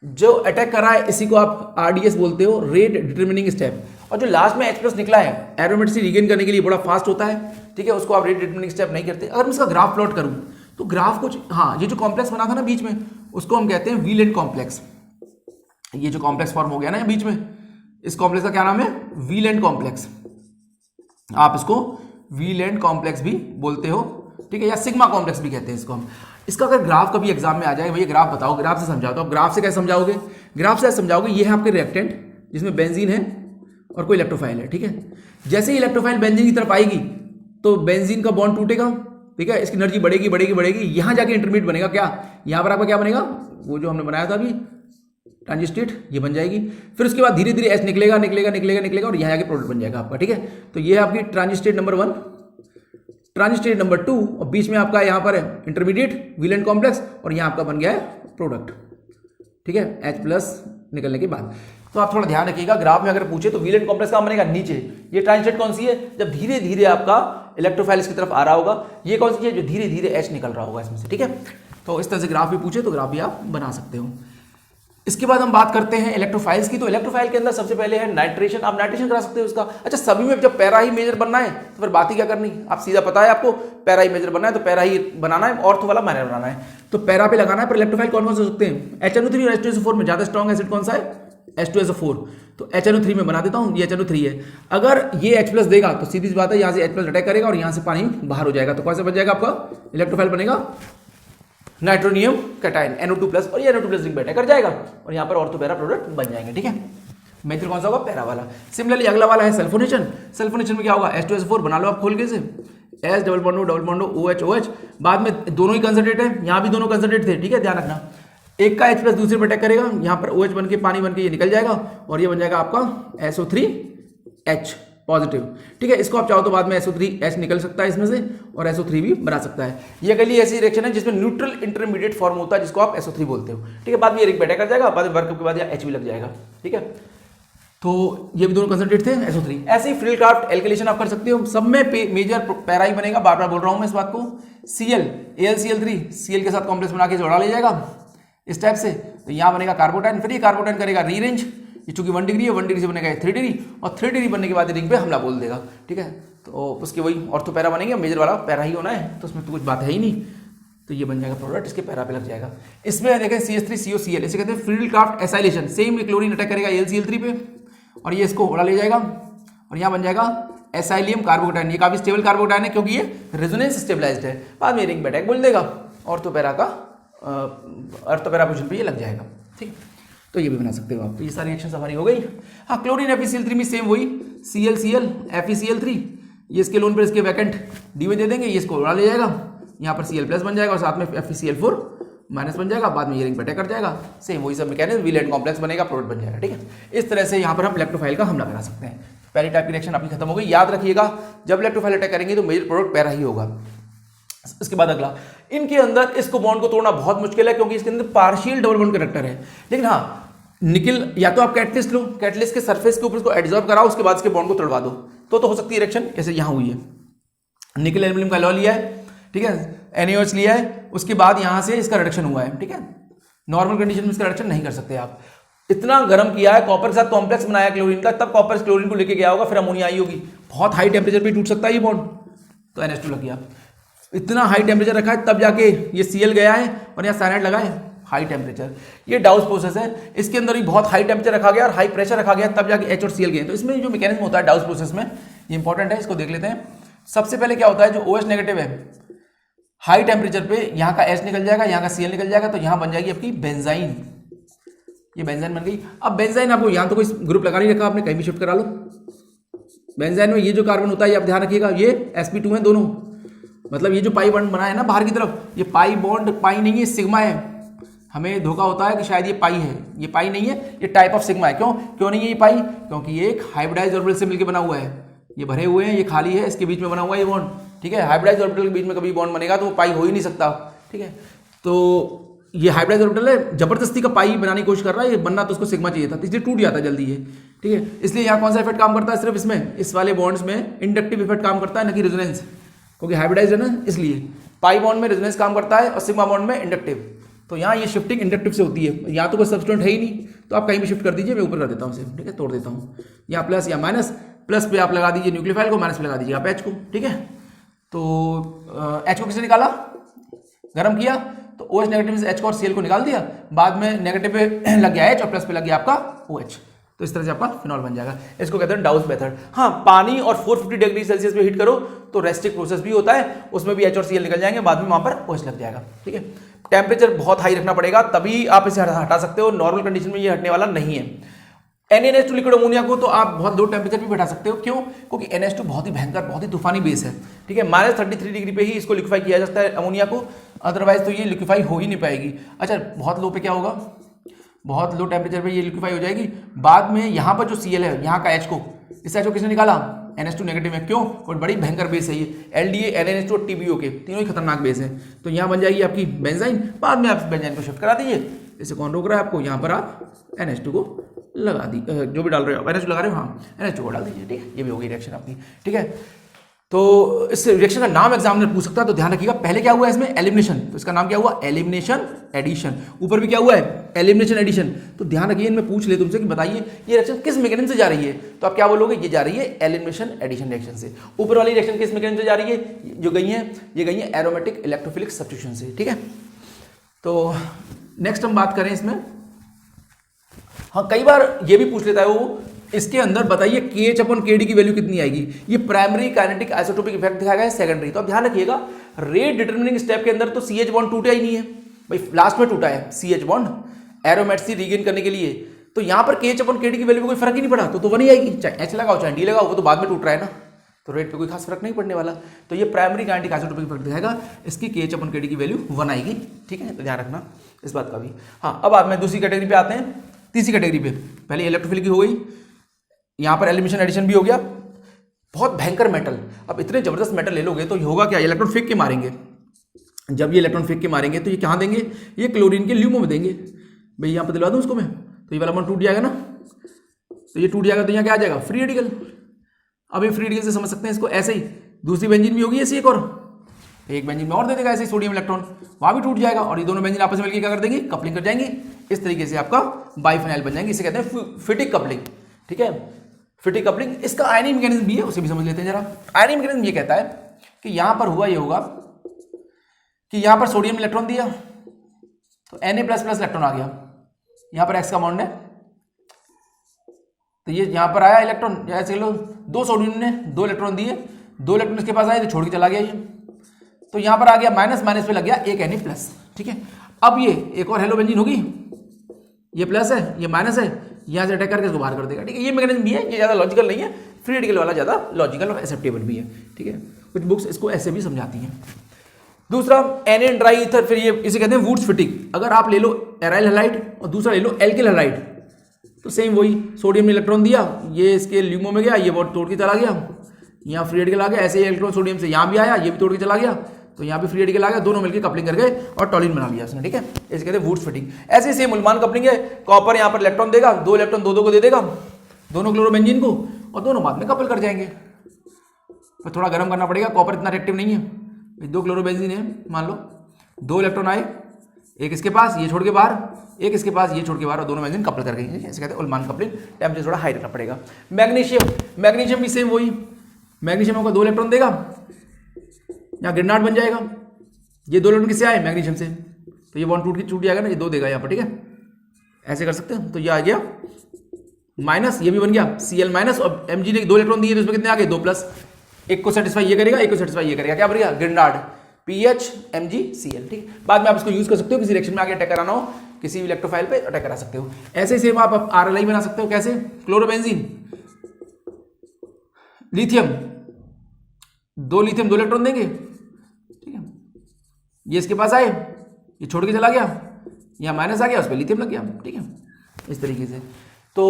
जो अटैक कर रहा है इसी को आप आरडीएस बोलते हो, रेट डिटरमिनिंग स्टेप, और जो लास्ट में H+ निकला है एरोमेट सी रीगेन करने के लिए बड़ा फास्ट होता है, ठीक है, उसको आप रेट डिटरमिनिंग स्टेप नहीं करते। अगर मैं इसका ग्राफ प्लॉट करूं तो ग्राफ कुछ, हाँ, ये जो कॉम्प्लेक्स बना था ना बीच में, उसको हम कहते हैं व्हीलेंट कॉम्प्लेक्स। ये जो कॉम्प्लेक्स फॉर्म हो गया ना बीच में, इस कॉम्प्लेक्स का क्या नाम है, व्हीलेंट कॉम्प्लेक्स, आप इसको व्हीलेंट कॉम्प्लेक्स भी बोलते हो, ठीक है, या सिग्मा कॉम्प्लेक्स भी कहते हैं इसको हम। इसका अगर ग्राफ कभी एग्जाम में आ जाए, भैया ग्राफ बताओ, ग्राफ से समझाओ, तो आप ग्राफ से कैसे समझाओगे, ग्राफ से समझाओगे, ये है आपके रिएक्टेंट जिसमें बेंजीन है और कोई इलेक्ट्रोफाइल है, ठीक है। जैसे ही इलेक्ट्रोफाइल बेंजीन की तरफ आएगी तो बेंजीन का बॉन्ड टूटेगा, ठीक है, इसकी एनर्जी बढ़ेगी बढ़ेगी बढ़ेगी, यहां जाके इंटरमीडिएट बनेगा, क्या यहां पर आपका क्या बनेगा, वो जो हमने बनाया था अभी ट्रांजिट स्टेट, ये बन जाएगी। फिर उसके बाद धीरे धीरे एच निकलेगा निकलेगा निकलेगा निकलेगा और यहाँ जाके प्रोडक्ट बन जाएगा आपका, ठीक है। तो ये है आपकी transit state number 1, transit state number 2, और बीच में आपका यहाँ पर है इंटरमीडिएट व्हीलेंट कॉम्प्लेक्स, और यहाँ आपका बन गया है प्रोडक्ट, ठीक है, H+ निकलने के बाद। तो आप थोड़ा ध्यान रखिएगा, ग्राफ में अगर पूछे तो व्हीलेंट कॉम्प्लेक्स का बनेगा नीचे, ये ट्रांजिट स्टेट कौन सी है, जब धीरे धीरे आपका इलेक्ट्रोफाइल इसकी तरफ आ रहा होगा, ये कौन सी है, जो धीरे धीरे H निकल रहा होगा इसमें से, ठीक है। तो इस तरह से ग्राफ भी पूछे तो ग्राफ भी आप बना सकते हो। इसके बाद हम बात करते हैं इलेक्ट्रोफाइल्स की। तो इलेक्ट्रोफाइल के अंदर सबसे पहले है नाइट्रेशन। आप नाइट्रेशन करा सकते हो उसका। अच्छा, सभी में जब पैरा ही मेजर बनना है तो फिर बात ही क्या करनी, आप सीधा पता है आपको पैरा ही मेजर बनना है तो पैरा ही बनाना है, ऑर्थो वाला माइनर बनाना है, तो पैरा पे लगाना है। पर इलेक्ट्रोफाइल कौन कौन से हो सकते हैं? HNO3 और H2SO4 में ज्यादा स्ट्रॉन्ग एसिड कौन सा है? H2SO4। तो HNO3 में बना देता हूं, ये HNO3 है। अगर ये H+ देगा तो सीधी सी बात है, यहां से H+ अटैक करेगा और यहां से पानी बाहर हो जाएगा, तो कौन सा बन जाएगा आपका इलेक्ट्रोफाइल बनेगा? नाइट्रोनियम कैटायन NO2+ और ये NO2+ रिंग पे अटैक कर जाएगा और यहाँ पर ऑर्थो पैरा प्रोडक्ट बन जाएंगे। ठीक है, मेथड कौन सा होगा? पैरा वाला। सिमिलरली अगला वाला है सल्फोनेशन। सल्फोनेशन में क्या होगा? H2SO4 बना लो आप खोल के से, S डबल बॉन्डो OH OH, बाद में दोनों ही कंसंट्रेट है, यहाँ भी दोनों कंसंट्रेट थे। ठीक है, ध्यान रखना, एक का H+ दूसरे पर अटैक करेगा, यहाँ पर OH बन के पानी बन के ये निकल जाएगा और ये बन जाएगा आपका SO3H पॉजिटिव। ठीक है, इसको आप चाहो तो बाद में SO3H निकल सकता है इसमें से और SO3 भी बना सकता है। ये अगली ऐसी रिएक्शन है जिसमें न्यूट्रल इंटरमीडिएट फॉर्म होता है जिसको आप SO3 बोलते हो। ठीक है, बाद में ये रिंग पे अटैक कर जाएगा, बाद में वर्क के बाद H भी लग जाएगा। ठीक है, तो ये भी दोनों कंसंट्रेट थे SO3। ऐसे ही फ्रीडक्राफ्ट एल्किलेशन आप कर सकते हो, सब में मेजर पैरा ही बनेगा, बार बार बोल रहा हूं मैं इस बात को। Cl AlCl3 Cl के साथ कॉम्प्लेक्स बना के जोड़ा ले जाएगा इस टाइप से, तो यहाँ बनेगा कार्बोटाइन, फिर ये कार्बोटाइन करेगा रीरेंज, ये चूंकि 1 डिग्री है, 1 डिग्री से बनेगा 3 डिग्री और 3 डिग्री बनने के बाद रिंग पे हमला बोल देगा। ठीक है, तो उसके वही ऑर्थो पैरा बनेंगे, मेजर वाला पैरा ही होना है, तो उसमें तो कुछ बात है ही नहीं, तो ये बन जाएगा प्रोडक्ट, इसके पैरा पे लग जाएगा। इसमें देखें CH3COCl, इसे कहते हैं फ्रीडक्राफ्ट एसाइलेशन। सेम क्लोरीन अटैक करेगा AlCl3 पे और ये इसको उड़ा ले जाएगा और यहाँ बन जाएगा एसाइलियम कार्बोकटाइन। ये काफी स्टेबल कार्बोकटाइन है क्योंकि ये रेजोनेंस स्टेबलाइज्ड है, बाद में रिंग पे अटैक बोल देगा, ऑर्थो पैरा का ऑर्थो पैरा पोजीशन पे ये लग जाएगा। ठीक, तो ये भी बना सकते हो आप। तो ये सारी रिएक्शन हमारी हो गई। हाँ, क्लोरीन FeCl3 में सेम वही ClCl FeCl3, ये इसके लोन पर इसके वैकेंट डी में दे देंगे, ये इसको उड़ा ले जाएगा, यहाँ पर Cl+ बन जाएगा और साथ में FeCl4- बन जाएगा, बाद में ये रिंग पे अटैक कर जाएगा। सेम वही सब मैकेनिज्म, वीलेट कॉम्प्लेक्स बनेगा, प्रोडक्ट बन जाएगा। ठीक है, इस तरह से यहाँ पर हम इलेक्ट्रोफाइल का हमला करा सकते हैं। पहली टाइप की रिएक्शन आपकी खत्म हो गई। याद रखिएगा, जब इलेक्ट्रोफाइल अटैक करेंगे तो मेजर प्रोडक्ट पैरा ही होगा। इसके बाद अगला, इनके अंदर इसको बॉन्ड को तोड़ना बहुत मुश्किल है क्योंकि इसके अंदर पार्शियल डबल बॉन्ड कैरेक्टर है। लेकिन हाँ, निकल या तो आप कैटलिस्ट लो, कैटलिस्ट के सरफेस के ऊपर इसको एडजॉर्ब कराओ, उसके बाद इसके बॉन्ड को तोड़वा दो, तो हो सकती है रिएक्शन, जैसे यहाँ हुई है। निकल एल्यूमिनियम का अलॉय लिया है, ठीक है, NaOH लिया है, उसके बाद यहाँ से इसका रिडक्शन हुआ है। ठीक है, नॉर्मल कंडीशन में इसका रिडक्शन नहीं कर सकते आप। इतना गर्म किया है, कॉपर के साथ कॉम्प्लेक्स बनाया क्लोरीन का, तब कॉपर क्लोरीन को लेके गया होगा, फिर अमोनिया आई होगी। बहुत हाई टेम्परेचर पे टूट सकता है ये बॉन्ड, तो NH2 लग गया। इतना हाई टेम्परेचर रखा है तब जाके ये Cl गया है और यहाँ साइनाइड लगा है, हाई टेम्परेचर। ये डाउस प्रोसेस है, इसके अंदर भी बहुत हाई टेम्परेचर रखा गया और हाई प्रेशर रखा गया, तब जाके H और Cl गए। तो इसमें जो मैकेनिज्म होता है डाउस प्रोसेस में, ये इंपॉर्टेंट है, इसको देख लेते हैं। सबसे पहले क्या होता है, जो OH नेगेटिव है, हाई टेम्परेचर पे यहाँ का H निकल जाएगा, यहाँ का Cl निकल जाएगा, तो यहाँ बन जाएगी आपकी बेंजाइन। ये बेंजाइन बन गई। अब बेंजाइन आपको यहाँ तो कोई ग्रुप लगा नहीं रखा आपने, कहीं भी शिफ्ट करा लो। बेंजाइन में ये जो कार्बन होता है, ये आप ध्यान रखिएगा, ये sp2 है दोनों, मतलब ये जो पाई बॉन्ड बना है ना बाहर की तरफ, ये पाई बॉन्ड पाई नहीं है, सिग्मा है। हमें धोखा होता है कि शायद ये पाई है, ये पाई नहीं है, ये टाइप ऑफ सिग्मा है। क्यों नहीं है ये पाई? क्योंकि ये एक हाइब्रिडाइज्ड ऑर्बिटल से मिलकर बना हुआ है। ये भरे हुए हैं, ये खाली है, इसके बीच में बना हुआ है ये बॉन्ड। ठीक है, हाइब्रिडाइज्ड ऑर्बिटल के बीच में कभी बॉन्ड बनेगा तो वो पाई हो ही नहीं सकता। ठीक है, तो ये हाइब्रिडाइज्ड ऑर्बिटल है, जबरदस्ती का पाई बनाने की कोशिश कर रहा है, ये बनना तो उसको सिग्मा चाहिए था, तो इसलिए टूट जाता है जल्दी ये। ठीक है, इसलिए यहाँ कौन सा इफेक्ट काम करता है? सिर्फ इसमें, इस वाले बॉन्ड्स में इंडक्टिव इफेक्ट काम करता है, न कि रेजोनेंस, क्योंकि हाइब्रिडाइज्ड है ना, इसलिए पाई बॉन्ड में रेजोनेंस काम करता है और सिग्मा बॉन्ड में इंडक्टिव। तो यहाँ ये शिफ्टिंग इंडक्टिव से होती है। यहाँ तो कोई सब्स्टिट्यूएंट है ही नहीं, तो आप कहीं भी शिफ्ट कर दीजिए, मैं ऊपर कर देता हूँ इसे। ठीक है, तोड़ देता हूँ, या प्लस या माइनस, प्लस पे आप लगा दीजिए न्यूक्लियोफाइल को, माइनस पे लगा दीजिए आप H को। ठीक है, तो H को किसने निकाला? गर्म किया, तो OH नेगेटिव में से H को और Cl को निकाल दिया, बाद में नेगेटिव पे लग गया H और प्लस पे लग गया आपका OH, तो इस तरह से आपका फिनॉल बन जाएगा। इसको कहते हैं डाउस मेथड। हाँ, पानी और 450 डिग्री सेल्सियस पे हीट करो तो रेस्टिक प्रोसेस भी होता है, उसमें भी H और Cl निकल जाएंगे, बाद में वहां पर OH लग जाएगा। ठीक है, टेम्परेचर बहुत हाई रखना पड़ेगा, तभी आप इसे हटा सकते हो, नॉर्मल कंडीशन में ये हटने वाला नहीं है। NaNH2 लिक्विड अमोनिया को तो आप बहुत लो टेम्परेचर पे बैठा सकते हो। क्यों? क्योंकि NH2 बहुत ही भयंकर, बहुत ही तूफानी बेस है। ठीक है, -33 डिग्री पे ही इसको लिक्विफाई किया जाता है अमोनिया को, अदरवाइज तो ये लिक्विफाई हो ही नहीं पाएगी। अच्छा, बहुत लो पे क्या होगा? बहुत लो टेम्परेचर पे ये लिक्विफाई हो जाएगी, बाद में यहाँ पर जो Cl है, यहाँ का H को, इस H को किसने निकाला? NH2 नेगेटिव है। क्यों? और बड़ी भयंकर बेस है ये, LDA NaNH2 और TBO के तीनों ही खतरनाक बेस है। तो यहाँ बन जाएगी आपकी बेंजाइन, बाद में आप बेंजाइन को शिफ्ट करा दीजिए। इसे कौन रोक रहा है आपको? यहाँ पर आप NH2 को लगा दी, जो भी डाल रहे हो NH2 लगा रहे हो, हाँ NH2 को डाल दीजिए। ठीक है, ये भी होगी रिएक्शन आपकी। ठीक है, तो इस रिएक्शन का नाम एग्जामिनर पूछ सकता है, तो ध्यान रखिएगा। पहले क्या हुआ है इसमें, एलिमिनेशन, तो इसका नाम क्या हुआ, एलिमिनेशन एडिशन। ऊपर भी क्या हुआ है, एलिमिनेशन एडिशन। तो ध्यान रखिए, इनमें पूछ ले तुमसे कि बताइए ये रिएक्शन किस मैकेनिज्म से जा रही है, तो आप क्या बोलोगे, ये जा रही है एलिमिनेशन एडिशन रिएक्शन से। ऊपर वाली रिएक्शन किस मैकेनिज्म से जा रही है, जो गई है ये गई है एरोमेटिक इलेक्ट्रोफिलिक सब्स्टिट्यूशन से, ठीक है। तो नेक्स्ट हम बात करें इसमें, हाँ कई बार ये भी पूछ लेता है वो, इसके अंदर बताइए KH/KD की वैल्यू कितनी आएगी। ये प्राइमरी काइनेटिक आइसोटोपिक इफेक्ट दिखाया गया है, सेकेंडरी। तो अब ध्यान रखिएगा, रेट डिटरमिनिंग स्टेप के अंदर तो CH बॉन्ड टूटा ही नहीं है भाई, लास्ट में टूटा है CH बॉन्ड एरोमेटिसिटी रीगेन करने के लिए। तो यहां पर KH/KD की वैल्यू में कोई फर्क ही नहीं पड़ा, तो वन ही आएगी, चाहे H लगाओ चाहे D लगाओ, वो तो बाद में टूट रहा है ना, तो रेट पे कोई खास फर्क नहीं पड़ने वाला। तो ये प्राइमरी काइनेटिक आइसोटोपिक इफेक्ट दिखाएगा, इसकी KH/KD की वैल्यू 1 आएगी, ठीक है, तो ध्यान रखना इस बात का भी। हाँ अब मैं दूसरी कैटेगरी पे आते हैं, तीसरी कैटेगरी पे। पहले इलेक्ट्रोफिल की हो गई, यहाँ पर एलिमिनेशन एडिशन भी हो गया। बहुत भयंकर मेटल, अब इतने जबरदस्त मेटल ले लोगे तो ये होगा क्या, इलेक्ट्रॉन फेंक के मारेंगे। जब ये इलेक्ट्रॉन फेंक के मारेंगे तो ये कहाँ देंगे, ये क्लोरीन के ल्यूमो में देंगे। भाई यहाँ पर दिलवा दूँ उसको मैं, तो ये वाला बॉन्ड टूट जाएगा ना, तो ये टूट जाएगा तो यहाँ क्या आ जाएगा, फ्री रेडिकल। अब ये फ्री रेडिकल से समझ सकते हैं इसको ऐसे ही, दूसरी बेंजीन भी होगी ऐसी एक, और एक बेंजीन में और दे देगा ऐसे ही सोडियम इलेक्ट्रॉन, वहाँ भी टूट जाएगा, और ये दोनों बेंजीन आपस में मिलकर क्या कर देंगे, कपलिंग कर जाएंगे। इस तरीके से आपका बाइफेनाइल बन जाएंगे, इसे कहते हैं फिटिक कपलिंग, ठीक है, फिटिक कपलिंग। इसका आयनिक मैकेनिज्म भी है, उसे भी समझ लेते हैं जरा। आयनिक मैकेनिज्म ये कहता है कि यहां पर हुआ ये होगा कि यहां पर सोडियम इलेक्ट्रॉन दिया तो Na++ इलेक्ट्रॉन आ गया, यहां पर X का बॉन्ड है, तो ये यहां पर आया इलेक्ट्रॉन, ऐसे लो, दो सोडियम ने 2 इलेक्ट्रॉन दिए, 2 इलेक्ट्रॉन इसके पास आए तो छोड़ के चला गया ये, तो यहां पर आ गया माइनस, माइनस पे लग गया एक Na+, ठीक है। अब ये एक और हेलो बेंजीन होगी, ये प्लस है ये माइनस है, यहां से अटैक करके इसको बाहर कर देगा, ठीक है। ये मैकेनिज्म भी है, ये ज्यादा लॉजिकल नहीं है, फ्री रेडिकल वाला ज्यादा लॉजिकल और एक्सेप्टेबल भी है, ठीक है। कुछ बुक्स इसको ऐसे भी समझाती हैं। दूसरा एन ड्राई ईथर, फिर ये इसे कहते हैं वुड्स फिटिक। अगर आप ले लो एराइल हैलाइड और दूसरा ले लो एल्किल हैलाइड, तो सेम वही, सोडियम ने इलेक्ट्रॉन दिया, ये इसके ल्यूमो में गया, ये बॉन्ड तोड़ के चला गया, यहाँ फ्री रेडिकल आ गया, ऐसे ही इलेक्ट्रॉन सोडियम से यहाँ भी आया, ये भी तोड़ के चला गया, तो यहाँ भी फ्री रेडिकल आ गया, दोनों मिलकर कपलिंग कर गए और टॉलिन बना लिया उसने, ठीक है। इसे कहते हैं वुड्स फिटिंग। ऐसे सेम उल्मान कपलिंग है, कॉपर यहाँ पर इलेक्ट्रॉन देगा, 2 इलेक्ट्रॉन दो को दे देगा दोनों क्लोरोबेंजीन को, और दोनों बाद में कपल कर जाएंगे। तो थोड़ा गर्म करना पड़ेगा, कॉपर इतना रिएक्टिव नहीं है। 2 क्लोरोबेंजीन है, मान लो 2 इलेक्ट्रॉन आए, एक इसके पास ये छोड़ के बाहर, एक इसके पास ये छोड़ के बाहर, और दोनों बेंजीन कपल कर गए, ऐसे कहते हैं उल्मान कपलिंग। टेम्परेचर थोड़ा हाई रखना पड़ेगा। मैग्नीशियम, मैग्नीशियम भी सेम वही, मैग्नीशियम को 2 इलेक्ट्रॉन देगा, यहाँ गिरनाट बन जाएगा, ये 2 इलेक्ट्रॉन किससे आए, मैग्नीशियम से, तो ये बॉन्ड टूट जाएगा ना, ये 2 देगा यहाँ पर, ठीक है, ऐसे कर सकते हैं। तो ये आ गया माइनस, ये भी बन गया Cl माइनस, और Mg ने 2 इलेक्ट्रॉन दिए तो इसमें कितने आ गए, 2 प्लस, एक को सेटिस्फाई ये करेगा, एक को सेटिस्फाई ये करेगा, क्या बनेगा, गिरनाट PH Mg Cl, ठीक है। बाद में आप इसको यूज कर सकते हो, किसी रिएक्शन में आगे अटैक कराना हो, किसी भी इलेक्ट्रोफाइल पे अटैक करा सकते हो। ऐसे ही सेम आप RLI बना सकते हो, कैसे, क्लोरोबेंजीन, लिथियम, 2 लिथियम 2 इलेक्ट्रॉन देंगे, ठीक है, ये इसके पास आए, ये छोड़ के चला गया, यहाँ माइनस आ गया, उस पर लिथियम लग गया, ठीक है, इस तरीके से। तो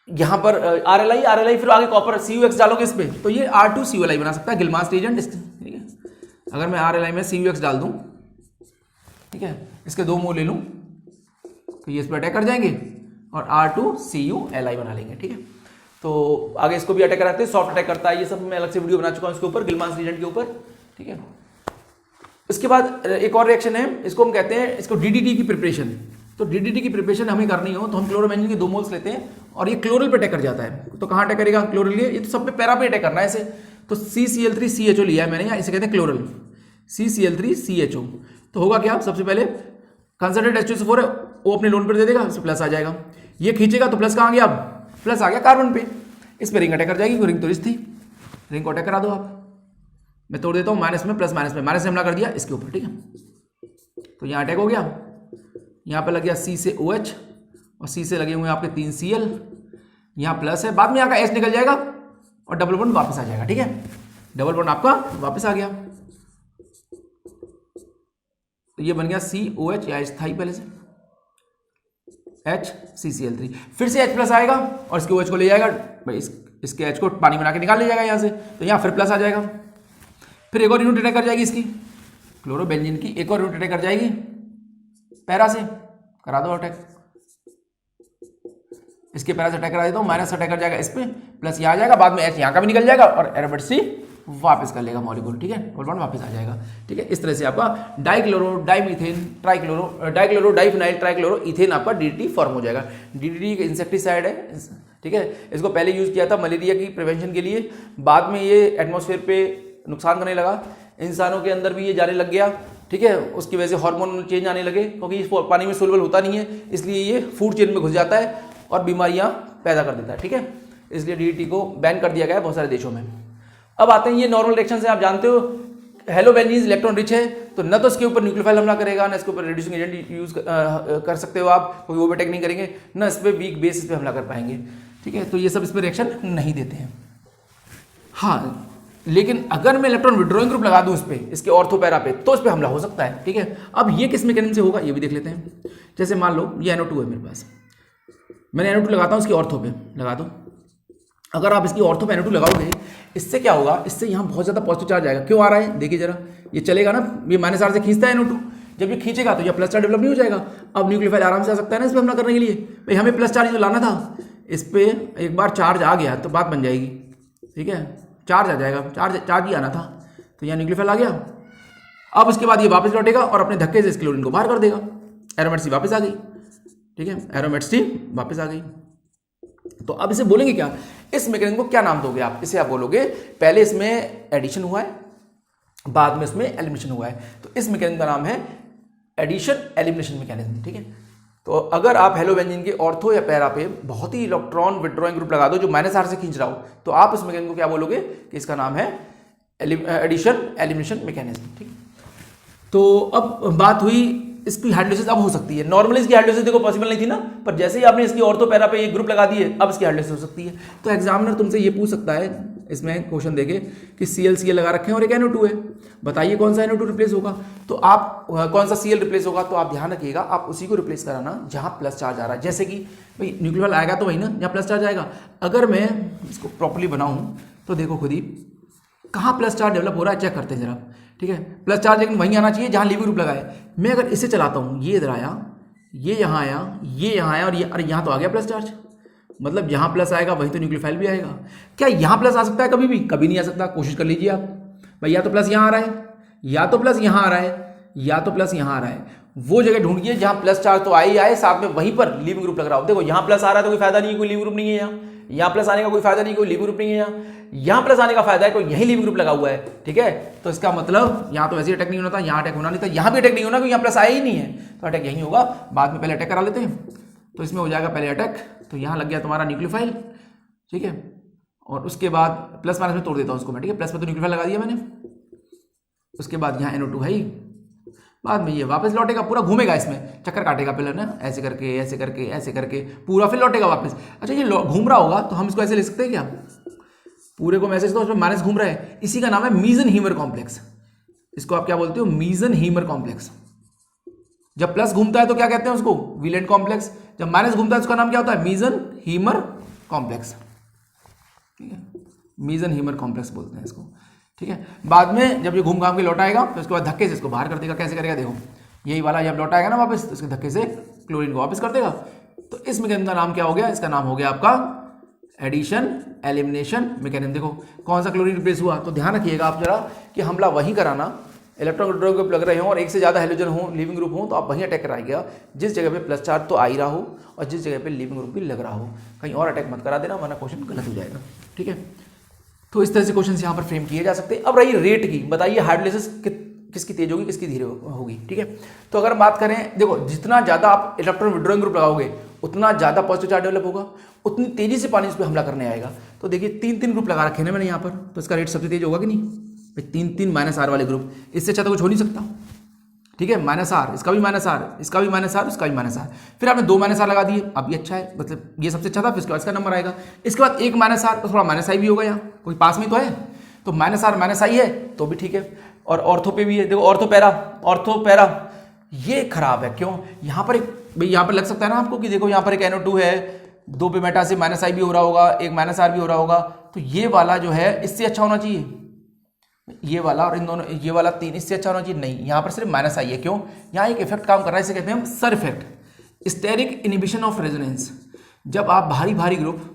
यहाँ पर RLI फिर आगे कॉपर CuX डालोगे इस पे, तो ये R2CuLi बना सकता है, गिलमास रिएजेंट, ठीक है। अगर मैं RLI में CuX डाल दूं, ठीक है, इसके 2 मोल ले लूं, तो ये इस पर अटैक कर जाएंगे और R2CuLi बना लेंगे, ठीक है। तो आगे इसको भी अटैक कराते हैं, सॉफ्ट अटैक करता है, ये सब मैं अलग से वीडियो बना चुका हूं इसके ऊपर, गिलमास रिएजेंट के ऊपर, ठीक है। इसके बाद एक और रिएक्शन है, इसको हम कहते हैं, इसको DDT की प्रिपरेशन। तो DDT की प्रिपरेशन हमें करनी हो तो हम क्लोरोबेंजीन के 2 मोल्स लेते हैं और ये क्लोरल पे अटैक कर जाता है। तो कहाँ अटैक करेगा, क्लोरल, ये तो सब पे पैरा पे अटैक करना है इसे। तो CCl3CHO लिया है मैंने, यहाँ इसे कहते हैं क्लोरल, CCl3CHO। तो होगा क्या, सबसे पहले कंसंट्रेट H2SO4 है, वो अपने लोन पर दे देगा, उससे प्लस आ जाएगा, ये खींचेगा तो प्लस कहाँ गया, अब प्लस आ गया कार्बन पे, इस पर रिंग अटैक कर जाएगी, रिंग तो रिस थी, रिंग को अटैक करा दो आप। मैं तोड़ देता हूँ माइनस में, प्लस माइनस में, माइनस से हमला कर दिया इसके ऊपर, ठीक है। तो यहाँ अटैक हो गया, यहाँ पे लग गया C से OH और C से लगे हुए आपके 3 Cl, यहाँ प्लस है, बाद में यहाँ का H निकल जाएगा और डबल बॉन्ड वापस आ जाएगा, ठीक है, डबल बॉन्ड आपका वापस आ गया। तो ये बन गया COH, या H था ही पहले से, HCCl3, फिर से H प्लस आएगा और इसके OH को ले जाएगा, भाई इसके H को पानी बना के निकाल ले जाएगा यहाँ से, तो यहाँ फिर प्लस आ जाएगा, फिर एक और यूनिट अटैक कर जाएगी इसकी, क्लोरोबेंजीन की एक और यूनिट अटैक कर जाएगी, पैरा से करा दो अटैक, इसके पैरा से अटैक करा देता हूँ, माइनस अटैक कर जाएगा इस पे, प्लस यहाँ आ जाएगा, बाद में एच यहाँ का भी निकल जाएगा और एरोमेट सी वापस कर लेगा मॉलिक्यूल, ठीक है, डबल बॉन्ड वापस आ जाएगा, ठीक है। इस तरह से आपका dichloro dimethane dichloro diphenyl trichloro ethane आपका DDT फॉर्म हो जाएगा। DDT एक इंसेक्टिसाइड है, ठीक है। इसको पहले यूज किया था मलेरिया की प्रिवेंशन के लिए, बाद में ये एटमॉस्फेयर पे नुकसान करने लगा, इंसानों के अंदर भी ये जाने लग गया, ठीक है। उसकी वजह से हार्मोन चेंज आने लगे, क्योंकि पानी में सोलबल होता नहीं है, इसलिए ये फूड चेन में घुस जाता है और बीमारियां पैदा कर देता है, ठीक है। इसलिए DDT को बैन कर दिया गया है बहुत सारे देशों में। अब आते हैं ये नॉर्मल रिएक्शन से, आप जानते हो हेलोबेंजीन इलेक्ट्रॉन रिच है, तो न तो इसके ऊपर न्यूक्लियोफाइल हमला करेगा, न इसके ऊपर रिड्यूसिंग एजेंट यूज कर सकते हो आप, क्योंकि वो भी अटैक नहीं करेंगे, न इस पर वीक बेसिस पे हमला कर पाएंगे, ठीक है। तो ये सब इस पर रिएक्शन नहीं देते हैं। हाँ, लेकिन अगर मैं इलेक्ट्रॉन विड्रॉइंग ग्रुप लगा दूं इस पे, इसके ऑर्थो पैरा पे, तो इस पे हमला हो सकता है, ठीक है। अब ये किस मैकेनिज्म से होगा ये भी देख लेते हैं। जैसे मान लो ये NO2 है मेरे पास, मैंने NO2 लगाता हूँ इसकी ऑर्थो पे लगा दो। अगर आप इसकी ऑर्थो पे NO2 लगाओगे, इससे क्या होगा, इससे यहाँ बहुत ज़्यादा पॉजिटिव चार्ज आएगा। क्यों आ रहा है देखिए जरा, ये चलेगा ना, ये -R से खींचता है NO2, जब ये खींचेगा तो ये प्लस चार्ज डेवलप नहीं हो जाएगा। अब न्यूक्लियोफाइल आराम से आ सकता है ना इस पर हमला करने के लिए। भाई हमें प्लस चार्ज जो लाना था, इस पर एक बार चार्ज आ गया तो बात बन जाएगी, ठीक है, चार्ज आ जाएगा, चार्ज ही आना था, तो यहाँ न्यूक्लियोफाइल आ गया। अब उसके बाद ये वापस लौटेगा और अपने धक्के से इस क्लोरीन को बाहर कर देगा, एरोमेट सी वापस आ गई, ठीक है, एरोमेट सी वापस आ गई। तो अब इसे बोलेंगे क्या, इस मैकेनिज्म को क्या नाम दोगे आप, इसे आप बोलोगे पहले इसमें एडिशन हुआ है, बाद में इसमें एलिमिनेशन हुआ है, तो इस मैकेनिज्म का नाम है एडिशन एलिमिनेशन मैकेनिज्म, ठीक है। तो अगर आप हेलोबेंजीन के ऑर्थो या पैरा पे बहुत ही इलेक्ट्रॉन विड्रॉइंग ग्रुप लगा दो जो -R से खींच रहा हो, तो आप इस मैकेनिज्म को क्या बोलोगे कि इसका नाम है एडिशन एलिमिनेशन मैकेनिज्म, ठीक। तो अब बात हुई इसकी हाइड्रोलिसिस अब हो सकती है। नॉर्मली इसकी हाइड्रोलिसिस देखो पॉसिबल नहीं थी ना, पर जैसे ही आपने इसकी ऑर्थो पैरा पे एक ग्रुप लगा दिए, अब इसकी हाइड्रोलिसिस हो सकती है। तो एग्जामिनर तुमसे ये पूछ सकता है इसमें क्वेश्चन देके कि Cl लगा रखे हैं और एक NO2 है, बताइए कौन सा NO2 रिप्लेस होगा, तो आप कौन सा Cl रिप्लेस होगा, तो आप ध्यान रखिएगा आप उसी को रिप्लेस कराना जहां प्लस चार्ज आ रहा है। जैसे कि भाई न्यूक्लियोफाइल आएगा तो वही ना जहाँ प्लस चार्ज आएगा। अगर मैं इसको प्रॉपर्ली बनाऊं तो देखो खुद ही कहाँ प्लस चार्ज डेवलप हो रहा है, चेक करते हैं जरा, ठीक है। प्लस चार्ज लेकिन वहीं आना चाहिए जहाँ लीविंग ग्रुप लगा है। मैं अगर इसे चलाता हूँ, ये इधर आया, ये यहाँ आया, ये यहाँ आया और ये, अरे यहाँ तो आ गया प्लस चार्ज, मतलब यहाँ प्लस आएगा वहीं तो न्यूक्लियोफाइल भी आएगा। क्या यहाँ प्लस आ सकता है कभी भी? कभी नहीं आ सकता। कोशिश कर लीजिए आप भाई, या तो प्लस यहाँ आ रहा है, या तो प्लस यहाँ आ रहा है, या तो प्लस यहाँ आ रहा है। वो जगह ढूंढिए जहाँ प्लस चार्ज तो आए ही आए, साथ में वहीं पर लीविंग ग्रुप लग रहा हो। देखो यहाँ प्लस आ रहा है तो कोई फायदा नहीं है, कोई लीविंग ग्रुप नहीं है यहाँ। यहाँ प्लस आने का कोई फायदा नहीं, कोई लीविंग ग्रुप नहीं है यहाँ। यहाँ प्लस आने का फायदा है, कोई यही लीविंग ग्रुप लगा हुआ है, ठीक है। तो इसका मतलब यहाँ तो वैसे ही अटैक नहीं होना था, यहाँ अटैक होना नहीं था, यहाँ भी अटैक नहीं होना क्योंकि यहाँ प्लस आया ही नहीं है, तो अटैक यहीं होगा। बाद में पहले अटैक करा लेते हैं, तो इसमें हो जाएगा पहले अटैक, तो यहाँ लग गया तुम्हारा न्यूक्लियोफाइल, ठीक है। और उसके बाद प्लस माइनस में तोड़ देता हूँ उसको मैं, ठीक है। प्लस में तो न्यूक्लियोफाइल लगा दिया मैंने, उसके बाद यहाँ NO2 है ही, बाद में ये वापस लौटेगा, पूरा घूमेगा इसमें, चक्कर काटेगा पहले ना, ऐसे करके ऐसे करके ऐसे करके पूरा, फिर लौटेगा वापस। अच्छा ये घूम रहा होगा तो हम इसको ऐसे ले सकते हैं क्या, पूरे को मैसेज तो उसमें माइनस घूम रहा है, इसी का नाम है मीजन-हीमर कॉम्प्लेक्स। इसको आप क्या बोलते हो, मीजन-हीमर कॉम्प्लेक्स। जब प्लस घूमता है तो क्या कहते हैं उसको, विलेंट कॉम्प्लेक्स। जब माइनस घूमता है उसका नाम क्या होता है, मीजन-हीमर कॉम्प्लेक्स, ठीक है। मीजन-हीमर कॉम्प्लेक्स बोलते हैं इसको, ठीक है। बाद में जब ये घूम घाम के लौटाएगा तो उसके बाद धक्के से इसको बाहर कर देगा। कैसे करेगा देखो, यही वाला जब लौटाएगा ना वापस, तो इसके धक्के से क्लोरीन को वापस कर देगा। तो इस मैकेनिज्म का नाम क्या हो गया, इसका नाम हो गया आपका एडिशन एलिमिनेशन मैकेनिज्म। देखो कौन सा क्लोरीन रिप्लेस हुआ, तो ध्यान रखिएगा आप जरा कि हमला वहीं कराना, इलेक्ट्रॉन विड्रॉइंग ग्रुप लग रहे हों और एक से ज़्यादा हेलोजन हो, लीविंग ग्रुप हो, तो आप वहीं अटैक कराइएगा जिस जगह पे प्लस चार्ज तो आ ही रहा हो और जिस जगह पे लीविंग ग्रुप भी लग रहा हो। कहीं और अटैक मत करा देना, वरना क्वेश्चन गलत हो जाएगा, ठीक है। तो इस तरह से क्वेश्चन यहाँ पर फ्रेम किए जा सकते हैं। अब रही रेट की, बताइए हाइड्रोलिसिस किसकी तेज होगी किसकी धीरे होगी, ठीक है। तो अगर बात करें, देखो जितना ज़्यादा आप इलेक्ट्रॉन विड्रॉइंग ग्रुप लगाओगे उतना ज़्यादा पॉजिटिव चार्ज डेवलप होगा, उतनी तेजी से पानी इस पर हमला करने आएगा। तो देखिए 3-3 ग्रुप लगा रखे हैं मैंने यहाँ पर, तो इसका रेट सबसे तेज होगा कि नहीं भाई, 3-3 -R वाले ग्रुप, इससे अच्छा तो कुछ हो नहीं सकता, ठीक है। -R, इसका भी -R, इसका भी -R, उसका भी -R। फिर आपने 2 -R लगा दिए, अब ये अच्छा है, मतलब ये सबसे अच्छा था, फिर इसके बाद इसका नंबर आएगा। इसके बाद एक -R, तो थोड़ा -I भी होगा, यहाँ कोई पास में तो है, तो -R -I है तो भी ठीक है। और ऑर्थो पे भी है, देखो ऑर्थो पैरा ये खराब है। क्यों, यहाँ पर एक भाई यहाँ पर लग सकता है ना आपको कि देखो यहाँ पर एक NO2 है, 2 पे मेटा से -I भी हो रहा होगा, एक -R भी हो रहा होगा, तो ये वाला जो है इससे अच्छा होना चाहिए, ये वाला और इन दोनों, ये वाला 3 इससे अच्छा होना चाहिए, नहीं, यहाँ पर सिर्फ -I है। क्यों, यहाँ एक इफेक्ट काम कर रहा है, इसे कहते हैं हम SIR effect, steric inhibition of resonance. जब आप भारी भारी ग्रुप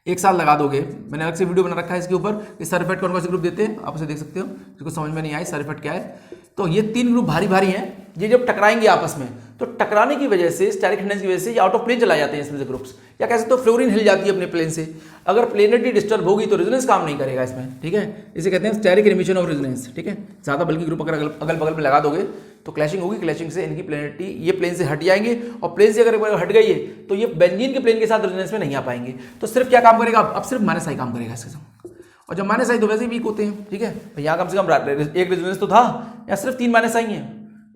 एक साथ लगा दोगे, मैंने अलग से वीडियो बना रखा है इसके ऊपर कि सल्फेट कौन कौन से ग्रुप देते हैं, आप उसे देख सकते हो, जिसको समझ में नहीं आई सल्फेट क्या है। तो ये 3 ग्रुप भारी भारी हैं, ये जब टकराएंगे आपस में तो टकराने की वजह से, स्टैटिक हिंडेंस की वजह से ये आउट ऑफ प्लेन चला जाते हैं इसमें से ग्रुप्स, या कह सकते हो फ्लोरीन हिल जाती है अपने प्लेन से। अगर प्लेनिटी डिस्टर्ब होगी तो रेजोनेंस काम नहीं करेगा इसमें, ठीक है, इसे कहते हैं स्टेरिक एमिशन ऑफ रेजोनेंस, ठीक है। ज़्यादा बल्कि ग्रुप अगर अगल बगल में लगा दोगे तो क्लैशिंग होगी, क्लैशिंग से इनकी प्लेनिटी, ये प्लेन से हट जाएंगे, और प्लेन से अगर हट गई है तो ये बेंजीन के प्लेन के साथ रेजोनेंस में नहीं आ पाएंगे। तो सिर्फ क्या काम करेगा, अब सिर्फ माइनस आई काम करेगा इसके साथ, और जब माइनस आई तो वैसे ही वीक होते हैं, ठीक है। तो यहाँ कम से कम एक रेजोनेंस तो था, या सिर्फ 3 माइनस आई हैं,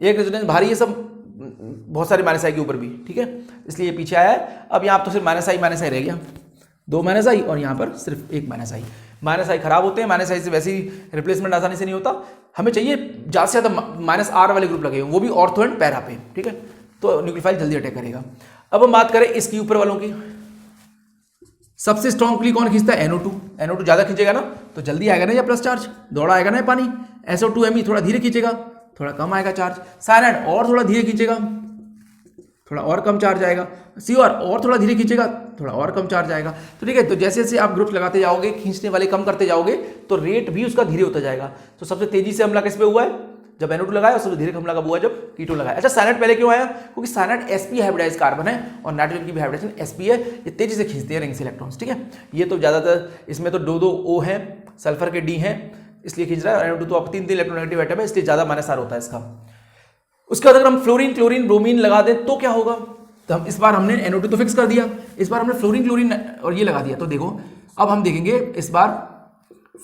एक रेजोनेंस भारी है, सब बहुत सारे माइनस आई के ऊपर भी, ठीक है, इसलिए ये पीछे आया है। अब यहाँ तो सिर्फ माइनस आई रह गया, 2 माइनस आई, और यहाँ पर सिर्फ 1 माइनस आई। माइनस आई खराब होते हैं, माइनस आई से वैसे ही रिप्लेसमेंट आसानी से नहीं होता, हमें चाहिए ज़्यादा से ज़्यादा माइनस आर वाले ग्रुप लगे, वो भी ऑर्थो एंड पैरा पे, ठीक है, तो न्यूक्लियोफाइल जल्दी अटैक करेगा। अब हम बात करें इसकी ऊपर वालों की, सबसे स्ट्रॉन्गली कौन खींचता है, NO2। NO2 ज़्यादा खींचेगा ना तो जल्दी आएगा ना या प्लस चार्ज, दौड़ा आएगा ना पानी। SO2Me थोड़ा धीरे खींचेगा, थोड़ा कम आएगा चार्ज। साइनाइड और थोड़ा धीरे खींचेगा, थोड़ा और कम चार्ज आएगा। COR और थोड़ा धीरे खींचेगा, थोड़ा और कम चार्ज आएगा। तो ठीक है, तो जैसे जैसे आप ग्रुप्स लगाते जाओगे, खींचने वाले कम करते जाओगे, तो रेट भी उसका धीरे होता जाएगा। तो सबसे तेजी से हमला किस पे हुआ है, जब NO2 लगाया, और सबसे धीरे हमला कब हुआ, जब कीटोन लगाया। अच्छा, साइनाइड पहले क्यों आया, क्योंकि साइनाइड sp हाइब्रिडाइज्ड कार्बन है और नाइट्रोजन की भी हाइब्रिडाइजेशन sp है, ये तेजी से खींचते हैं रिंग से इलेक्ट्रॉन्स, ठीक है। ये तो ज़्यादातर इसमें तो 2 O है, सल्फर के D हैं, इसलिए खींच रहा है। NO2 तो आपको 3 इलेक्ट्रोनेगेटिव एटम है, इसलिए ज़्यादा माइनस आर होता है इसका। उसके बाद अगर हम फ्लोरीन, क्लोरीन, ब्रोमीन लगा दें तो क्या होगा, तो हम इस बार हमने NO2 तो फिक्स कर दिया, इस बार हमने फ्लोरीन, क्लोरीन और ये लगा दिया। तो देखो अब हम देखेंगे इस बार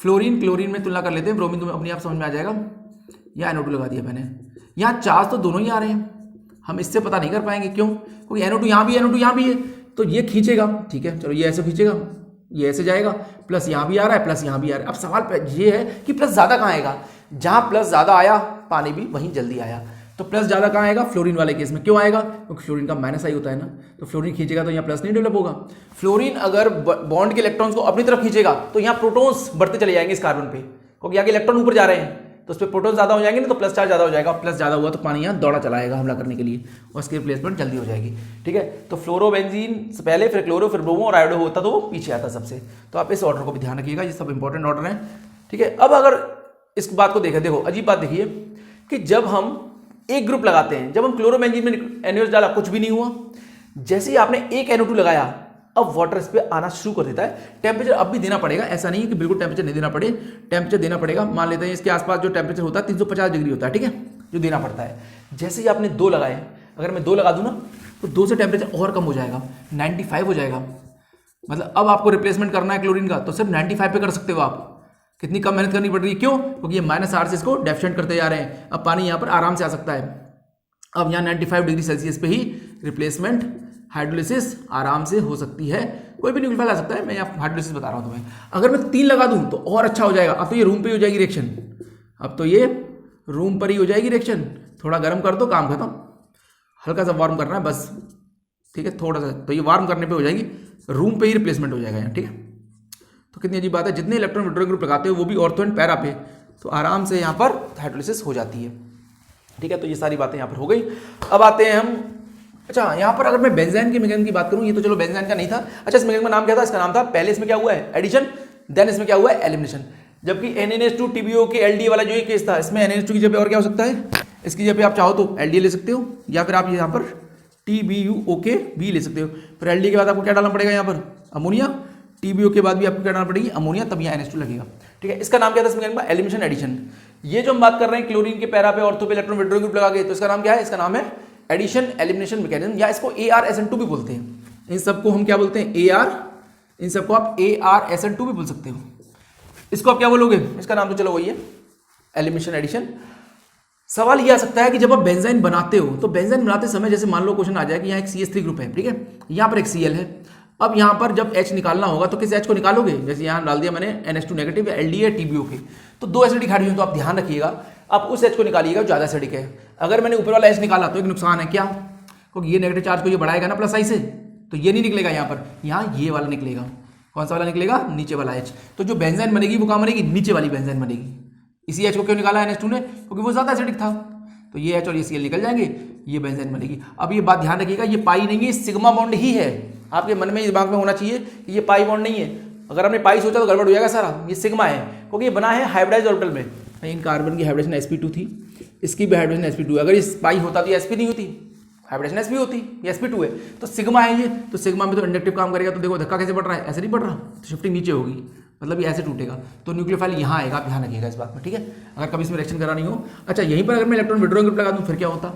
फ्लोरीन क्लोरीन में तुलना कर लेते हैं, ब्रोमीन तो अपने आप समझ में आ जाएगा। यहाँ NO2 लगा दिया मैंने, यहाँ चार्ज तो दोनों ही आ रहे हैं, हम इससे पता नहीं कर पाएंगे, क्यों, क्योंकि NO2 यहाँ भी है, NO2 यहाँ भी है, तो ये खींचेगा, ठीक है, चलो ये ऐसे खींचेगा, ये ऐसे जाएगा, प्लस यहाँ भी आ रहा है, प्लस यहाँ भी आ रहा है। अब सवाल ये है कि प्लस ज़्यादा कहाँ आएगा, जहाँ प्लस ज़्यादा आया पानी भी वहीं जल्दी आया। तो प्लस ज़्यादा कहाँ आएगा, फ्लोरीन वाले केस में। क्यों आएगा, क्योंकि फ्लोरीन का माइनस आई होता है ना, तो फ्लोरीन खींचेगा तो यहाँ प्लस नहीं डेवलप होगा। फ्लोरीन अगर बॉन्ड के इलेक्ट्रॉन्स को अपनी तरफ खींचेगा तो यहाँ प्रोटॉन्स बढ़ते चले जाएंगे इस कार्बन पे, क्योंकि यहाँ के इलेक्ट्रॉन ऊपर जा रहे हैं, तो उस पर प्रोटॉन ज़्यादा हो जाएंगे ना, तो प्लस चार्ज ज़्यादा हो जाएगा, प्लस ज़्यादा हुआ तो पानी यहाँ दौड़ा चला आएगा हमला करने के लिए, और इसकी रिप्लेसमेंट जल्दी हो जाएगी, ठीक है। तो फ्लोरोबेंजीन से पहले, फिर क्लोरो, फिर ब्रोमो और आयोडो होता तो वो पीछे आता सबसे। तो आप इस ऑर्डर को भी ध्यान रखिएगा, ये सब इंपॉर्टेंट ऑर्डर है, ठीक है। अब अगर इस बात को देखें, देखो अजीब बात देखिए कि जब हम एक ग्रुप लगाते हैं, जब हम क्लोरोबेंजीन में NaOH डाला कुछ भी नहीं हुआ, जैसे ही आपने एक NO2 लगाया अब वाटर इस पे आना शुरू कर देता है। टेम्परेचर अब भी देना पड़ेगा, ऐसा नहीं है कि बिल्कुल टेम्परेचर नहीं देना पड़े, टेम्परेचर देना पड़ेगा। मान लेते हैं इसके आसपास जो टेम्परेचर होता है 350 डिग्री होता है, ठीक है, जो देना पड़ता है। जैसे ही आपने 2 लगाए, अगर मैं 2 लगा दूं ना तो 2 से टेम्परेचर और कम हो जाएगा, 95 हो जाएगा। मतलब अब आपको रिप्लेसमेंट करना है क्लोरीन का तो सिर्फ 95 पे कर सकते हो आप। कितनी कम मेहनत करनी पड़ रही है, क्यों, क्योंकि ये -R से इसको डेफिशिएंट करते जा रहे हैं। अब पानी यहाँ पर आराम से आ सकता है। अब यहाँ 95 डिग्री सेल्सियस पे ही रिप्लेसमेंट हाइड्रोलिसिस आराम से हो सकती है। कोई भी न्यूक्लियोफाइल आ सकता है, मैं यहाँ हाइड्रोलिसिस बता रहा हूँ तुम्हें। अगर मैं 3 लगा दूँ तो और अच्छा हो जाएगा। अब तो ये रूम पे ही हो जाएगी रिएक्शन, अब तो ये रूम पर ही हो जाएगी रिएक्शन। थोड़ा गर्म कर दो, काम खत्म। हल्का सा वार्म करना है बस, ठीक है, थोड़ा सा, तो ये वार्म करने पे हो जाएगी, रूम पे ही रिप्लेसमेंट हो जाएगा यहाँ, ठीक है। तो कितनी अजीब बात है, जितने इलेक्ट्रॉन विड्रॉल ग्रुप लगाते हो वो भी ऑर्थो एंड पैरा पे, तो आराम से यहाँ पर हाइड्रोलिसिस हो जाती है, ठीक है। तो ये सारी बातें यहाँ पर हो गई। अब आते हैं हम, अच्छा यहाँ पर अगर मैं बेंजीन के मैकेनिज्म की बात करूँ, ये तो चलो बेंजीन का नहीं था। अच्छा, इस मैकेनिज्म का नाम क्या था, इसका नाम था, पहले इसमें क्या हुआ है एडिशन, देन इसमें क्या हुआ है एलिमिनेशन। जबकि NaNH2 TbO के LDA वाला जो ये केस था, इसमें NaNH2 की जगह और क्या हो सकता है, इसकी जगह आप चाहो तो LDA ले सकते हो, या फिर आप यहाँ पर TbUOK भी ले सकते हो। फिर LDA के बाद आपको क्या डालना पड़ेगा यहाँ पर, अमोनिया। TbO के बाद भी आपको क्या डालना पड़ेगी, अमोनिया, तब यहाँ NH2 लगेगा, ठीक है। इसका नाम क्या था इसमें, एलिमिनेशन एडिशन। ये जो हम बात कर रहे हैं क्लोरीन के पैरा पे ऑर्थो पे इलेक्ट्रॉन विड्रॉल ग्रुप लगा के, तो इसका नाम क्या है, इसका नाम है एडिशन एलिमिनेशन मैकेनिज्म, या इसको ArSN2 भी बोलते हैं। इन सबको हम क्या बोलते हैं, AR, इन सबको आप ArSN2 भी बोल सकते हो। इसको आप क्या बोलोगे, इसका नाम तो चलो वही है एलिमिनेशन एडिशन। सवाल ये आ सकता है कि जब आप बेंजीन बनाते हो, तो बेंजीन बनाते समय जैसे मान लो क्वेश्चन आ जाए कि यहाँ एक CH3 ग्रुप है, ठीक है, यहाँ पर एक Cl है। अब यहाँ पर जब H निकालना होगा तो किस H को निकालोगे, जैसे यहाँ डाल दिया मैंने NH2 नेगेटिव या LDA TbO के, तो 2 एसिडिक हाइड्रोजन, तो आप ध्यान रखिएगा आप उस H को निकालिएगा जो ज़्यादा एसिडिक है। अगर मैंने ऊपर वाला H निकाला तो एक नुकसान है, क्या, क्योंकि ये नेगेटिव चार्ज को ये बढ़ाएगा ना प्लस आई से, तो ये नहीं निकलेगा यहाँ पर, यहाँ ये वाला निकलेगा। कौन सा वाला निकलेगा, नीचे वाला H। तो जो बेंजीन बनेगी वो कहाँ बनेगी, नीचे वाली बेंजीन बनेगी। इसी H को क्यों निकाला NH2 ने, क्योंकि वो ज़्यादा एसिडिक था। तो ये एच और ये Cl निकल जाएंगे, ये बेंजीन बनेगी। अब ये बात ध्यान रखिएगा, ये पाई नहीं है, सिग्मा बॉन्ड ही है। आपके मन में दिमाग में होना चाहिए कि ये पाई बॉन्ड नहीं है। अगर हमने पाई सोचा तो गड़बड़ हो जाएगा सारा, ये सिग्मा है क्योंकि ये बना है हाइब्रिडाइज्ड ऑर्बिटल में। इन कार्बन की हाइब्रिडेशन sp2 थी, इसकी भी हाइब्रिडेशन sp2 है। अगर इस पाई होता तो ये sp नहीं होती, हाइब्रिडेशन sp होती, ये sp2 है। तो सिग्मा है ये, तो सिग्मा में तो इंडक्टिव काम करेगा। तो देखो धक्का कैसे पड़ रहा है, ऐसे नहीं पड़ रहा, तो शिफ्टिंग नीचे होगी, मतलब ये ऐसे टूटेगा। तो न्यूक्लियोफाइल यहाँ आएगा, आप ध्यान रखिएगा इस बात में, ठीक है। अगर कभी इसमें रिएक्शन करा नहीं हो। अच्छा, यहीं पर अगर मैं इलेक्ट्रॉन विड्रॉइंग ग्रुप लगा दूँ फिर क्या होता?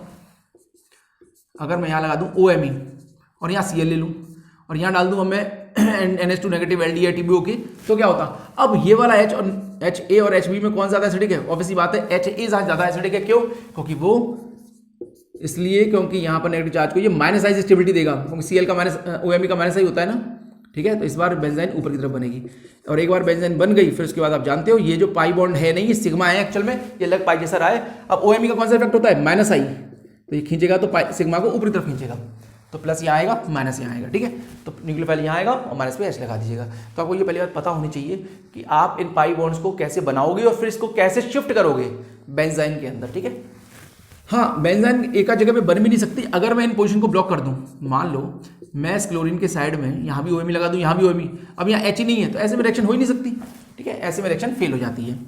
अगर मैं यहाँ लगा दूँ OMe और यहाँ Cl ले लूँ और यहाँ डाल दूँ अब मैं NH2 नेगेटिव LDA TBO की, तो क्या होता? अब ये वाला H और HA और HB में कौन ज़्यादा एसिडिक है? ऑब्वियसली बात है HA ज़्यादा एसिडिक है। क्यों? क्योंकि वो इसलिए क्योंकि यहाँ पर नेगेटिव चार्ज को ये माइनस आई स्टेबिलिटी देगा, क्योंकि Cl का माइनस OMe का माइनस आई होता है ना, ठीक है। तो इस बार बेंजाइन ऊपर की तरफ बनेगी और एक बार बेंजाइन बन गई फिर उसके बाद आप जानते हो ये जो पाई बॉन्ड है नहीं, ये सिग्मा है एक्चुअल में, ये अलग पाई जैसा रहा है। अब OMe का कौन सा इफेक्ट होता है? माइनस आई, तो ये खींचेगा तो सिग्मा को ऊपरी तरफ खींचेगा, तो प्लस यहाँ आएगा माइनस यहाँ आएगा, ठीक है। तो न्यूक्लियोफाइल यहाँ आएगा और माइनस पे H लगा दीजिएगा। तो आपको ये पहली बात पता होनी चाहिए कि आप इन पाई बॉन्ड्स को कैसे बनाओगे और फिर इसको कैसे शिफ्ट करोगे बेंजाइन के अंदर, ठीक है। हाँ, बेंजाइन एक जगह पे बन भी नहीं सकती। अगर मैं इन पोजीशन को ब्लॉक कर दूं, मान लो मैं इस क्लोरीन के साइड में यहाँ भी OMe लगा दूं, यहाँ भी OMe, अब यहाँ H ही नहीं है, तो ऐसे में रिएक्शन हो ही नहीं सकती, ठीक है। ऐसे में रिएक्शन फेल हो जाती है।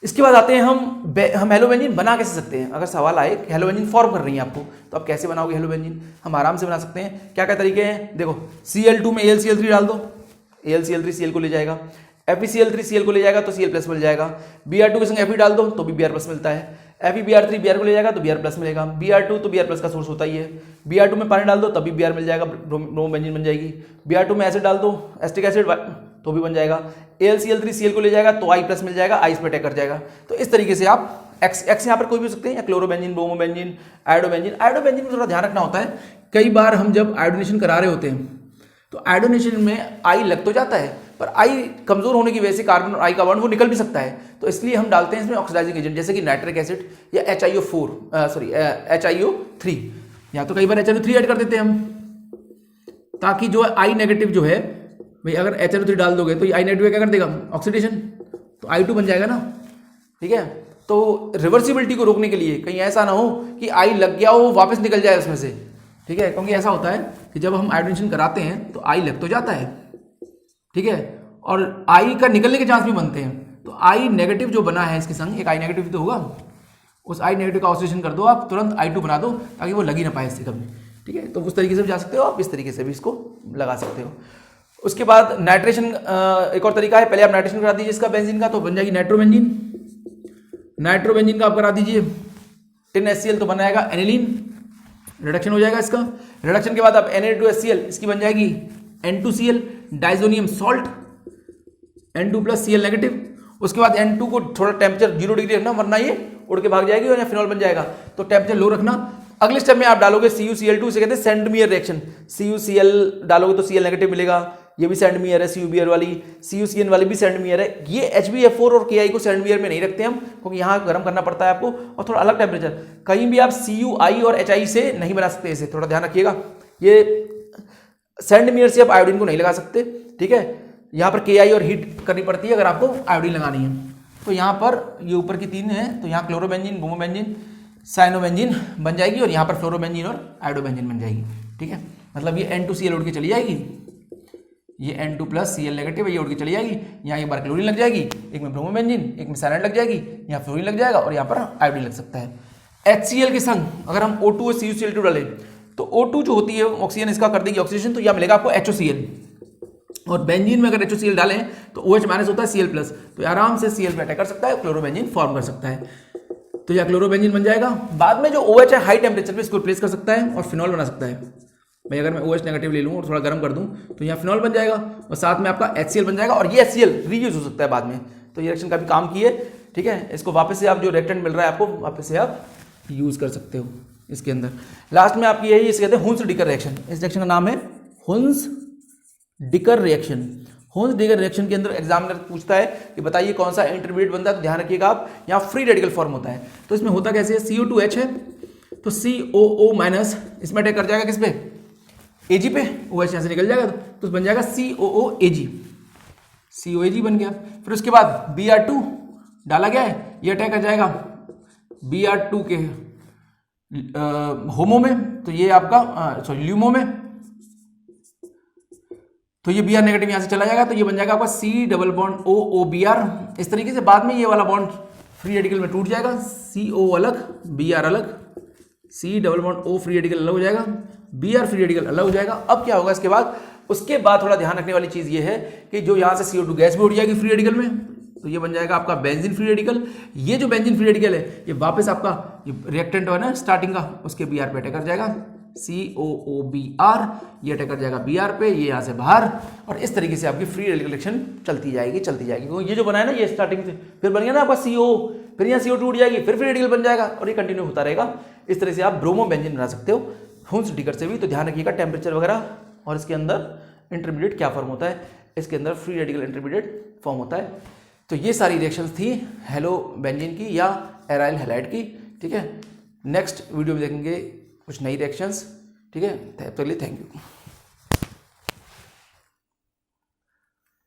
इसके बाद आते हैं हम हेलोबेंजीन बना कैसे सकते हैं। अगर सवाल आए कि हेलोबेंजीन फॉर्म कर रही है आपको, तो आप कैसे बनाओगे हेलोबेंजीन? हम आराम से बना सकते हैं। क्या क्या तरीके हैं? देखो, Cl2 में AlCl3 डाल दो, AlCl3 Cl को ले जाएगा, FeCl3 Cl को ले जाएगा तो Cl प्लस मिल जाएगा। Br2 के संग Fe डाल दो तो भी Br प्लस मिलता है। FeBr3 Br को ले जाएगा तो Br प्लस मिलेगा। Br2 तो Br प्लस का सोर्स होता ही है। Br2 में पानी डाल दो तभी Br मिल जाएगा, ब्रोमोबेंजीन बन जाएगी। Br2 में एसिड डाल दो, एसिटिक एसिड तो भी बन जाएगा। AlCl3 Cl को ले जाएगा तो I प्लस मिल जाएगा, I इस पे अटैक कर जाएगा। तो इस तरीके से आप X यहाँ पर कोई भी हो सकते हैं, या क्लोरोबेंजीन, ब्रोमोबेंजीन, आयोडोबेंजीन। आयोडोबेंजीन में थोड़ा ध्यान रखना होता है, कई बार हम जब आयोडोनेशन करा रहे होते हैं तो आयोडोनेशन में I लग तो जाता है, पर I कमजोर होने की वजह से कार्बन और I का बॉन्ड वो निकल भी सकता है। तो इसलिए हम डालते हैं इसमें ऑक्सीडाइजिंग एजेंट, जैसे कि नाइट्रिक एसिड या HiO3, या तो कई बार HiO3 ऐड कर देते हैं हम, ताकि जो I नेगेटिव जो है भाई, अगर HiO3 डाल दोगे तो ये I नेगेटिव क्या कर देगा? ऑक्सीडेशन, तो I2 बन जाएगा ना, ठीक है। तो रिवर्सिबिलिटी को रोकने के लिए कहीं ऐसा ना हो कि I लग गया हो वापस निकल जाए उसमें से, ठीक है। क्योंकि ऐसा होता है कि जब हम आयोडोनेशन कराते हैं तो I लग तो जाता है, ठीक है, और I का निकलने के चांस भी बनते हैं। तो I नेगेटिव जो बना है इसके संग एक I नेगेटिव तो होगा, उस I नेगेटिव का ऑक्सीडेशन कर दो आप, तुरंत I2 बना दो ताकि वो लग ही ना पाए इससे कभी, ठीक है। तो उस तरीके से भी जा सकते हो आप, इस तरीके से भी इसको लगा सकते हो। उसके बाद नाइट्रेशन एक और तरीका है, पहले आप नाइट्रेशन करा दीजिए इसका बेंजीन का, तो बन जाएगी नाइट्रोबेंजीन। नाइट्रोबेंजीन का आप करा दीजिए 10HCl तो बनाएगा एनिलीन, रिडक्शन हो जाएगा इसका। रिडक्शन के बाद आप Na2HCl, इसकी बन जाएगी N2Cl, diazonium salt, N2 plus Cl negative. उसके बाद N2 को थोड़ा टेम्परेचर 0 डिग्री रखना, वरना ये उड़ के भाग जाएगी और यहाँ फिनॉल बन जाएगा, तो टेम्परेचर लो रखना। अगले स्टेप में आप डालोगे CuCl2, इसे कहते हैं सेंडमियर रिएक्शन। CuCl डालोगे तो Cl नेगेटिव मिलेगा, ये भी सेंडमियर है, CuBr वाली, CuCN वाली भी सेंडमियर है। ये HbF4 और Ki को सेंडमियर में नहीं रखते हम, क्योंकि यहाँ गर्म करना पड़ता है आपको और थोड़ा अलग टेम्परेचर। कहीं भी आप CuI और HI से नहीं बना सकते, इसे थोड़ा ध्यान रखिएगा। ये सेंडमियर से आप आयोडीन को नहीं लगा सकते, ठीक है। यहाँ पर Ki और हीट करनी पड़ती है अगर आपको आयोडीन लगानी है। तो यहाँ पर ये ऊपर की 3 है, तो यहाँ क्लोरोबेंजीन, ब्रोमोबेंजीन, साइनोबेंजीन बन जाएगी और यहाँ पर फ्लोरोबेंजीन और आयोडोबेंजीन बन जाएगी, ठीक है। मतलब ये N2Cl उड़ के चली जाएगी, ये N2 प्लस Cl नेगेटिव है, ये उड़ के चली जाएगी। यहाँ एक बार क्लोरीन लग जाएगी, एक में ब्रोमोबेंजीन, एक में साइनाइड लग जाएगी, यहाँ फ्लोरीन लग जाएगा और यहाँ पर आयोडीन लग सकता है। HCl के संग अगर हम O2 और CuCl2 डालें तो O2 जो होती है ऑक्सीजन इसका कर देगी ऑक्सीडेशन, तो यहाँ मिलेगा आपको HOCl। और बेंजीन में अगर HOCl डालें तो OH माइनस होता है Cl प्लस, तो आराम से Cl पे अटैक कर सकता है, क्लोरोबेंजीन फॉर्म कर सकता है, तो यह क्लोरोबेंजीन बन जाएगा। बाद में जो OH है हाई टेम्परेचर पे इसको रिप्लेस कर सकता है और फिनॉल बना सकता है। भाई अगर मैं OH नेगेटिव ले लूँ और थोड़ा गर्म कर दूँ तो यहाँ फिनॉल बन जाएगा और साथ में आपका HCl बन जाएगा, और ये HCl रीयूज हो सकता है बाद में। तो ये रिएक्शन का भी काम किए, ठीक है। इसको वापस से आप जो रिएक्टेंट मिल रहा है आपको वापस से आप यूज कर सकते हो इसके अंदर। लास्ट में आपकी यही इसे कहते हैं हुन्स डिकर रिएक्शन। इस रिएक्शन का नाम है हुन्स डिकर रिएक्शन। हुन्स डिकर रिएक्शन के अंदर एग्जामिनर पूछता है कि बताइए कौन सा इंटरमीडिएट बनता है, तो ध्यान रखिएगा आप, यहाँ फ्री रेडिकल फॉर्म होता है। तो इसमें होता कैसे है, CO2H है तो COO माइनस इसमें अटैक कर जाएगा किस पे, Ag पे, OH यहाँ से निकल जाएगा तो बन जाएगा COOAg, COAg बन गया। फिर उसके बाद Br2 डाला गया है, ये अटैक कर जाएगा Br2 के होमो में, तो ये आपका सॉरी ल्यूमो में, तो ये Br नेगेटिव यहां से चला जाएगा, तो ये बन जाएगा आपका C double bond O Br। इस तरीके से बाद में ये वाला बॉन्ड फ्री रेडिकल में टूट जाएगा, CO अलग Br अलग, C double bond O free radical अलग हो जाएगा, Br फ्री रेडिकल अलग हो जाएगा। अब क्या होगा इसके बाद, उसके बाद थोड़ा ध्यान रखने वाली चीज ये है कि जो यहां से CO2 गैस भी उड़ जाएगी फ्री रेडिकल में, तो ये बन जाएगा आपका बेंजीन फ्री रेडिकल। ये जो बेंजीन फ्री रेडिकल है ये वापस आपका रिएक्टेंट है ना स्टार्टिंग का, उसके Br पे अटैक कर जाएगा, COOBr, ये अटैक कर जाएगा Br पे, ये यहाँ से बाहर, और इस तरीके से आपकी फ्री रेडिकल रिएक्शन चलती जाएगी क्योंकि ये जो बना है ना ये स्टार्टिंग से फिर बन गया ना आपका CO, फिर यहाँ CO2 उड़ जाएगी, फिर फ्री रेडिकल बन जाएगा, और ये कंटिन्यू होता रहेगा। इस तरह से आप ब्रोमो बेंजीन बना सकते हो हुंस डिकर से भी। तो ध्यान रखिएगा टेम्परेचर वगैरह, और इसके अंदर इंटरमीडिएट क्या फॉर्म होता है, इसके अंदर फ्री रेडिकल इंटरमीडिएट फॉर्म होता है। तो ये सारी रिएक्शंस थी हेलो बेंजीन की या एराइल हैलाइड की, ठीक है। नेक्स्ट वीडियो में देखेंगे कुछ नई रिएक्शंस, ठीक है। तब तक के लिए थैंक यू।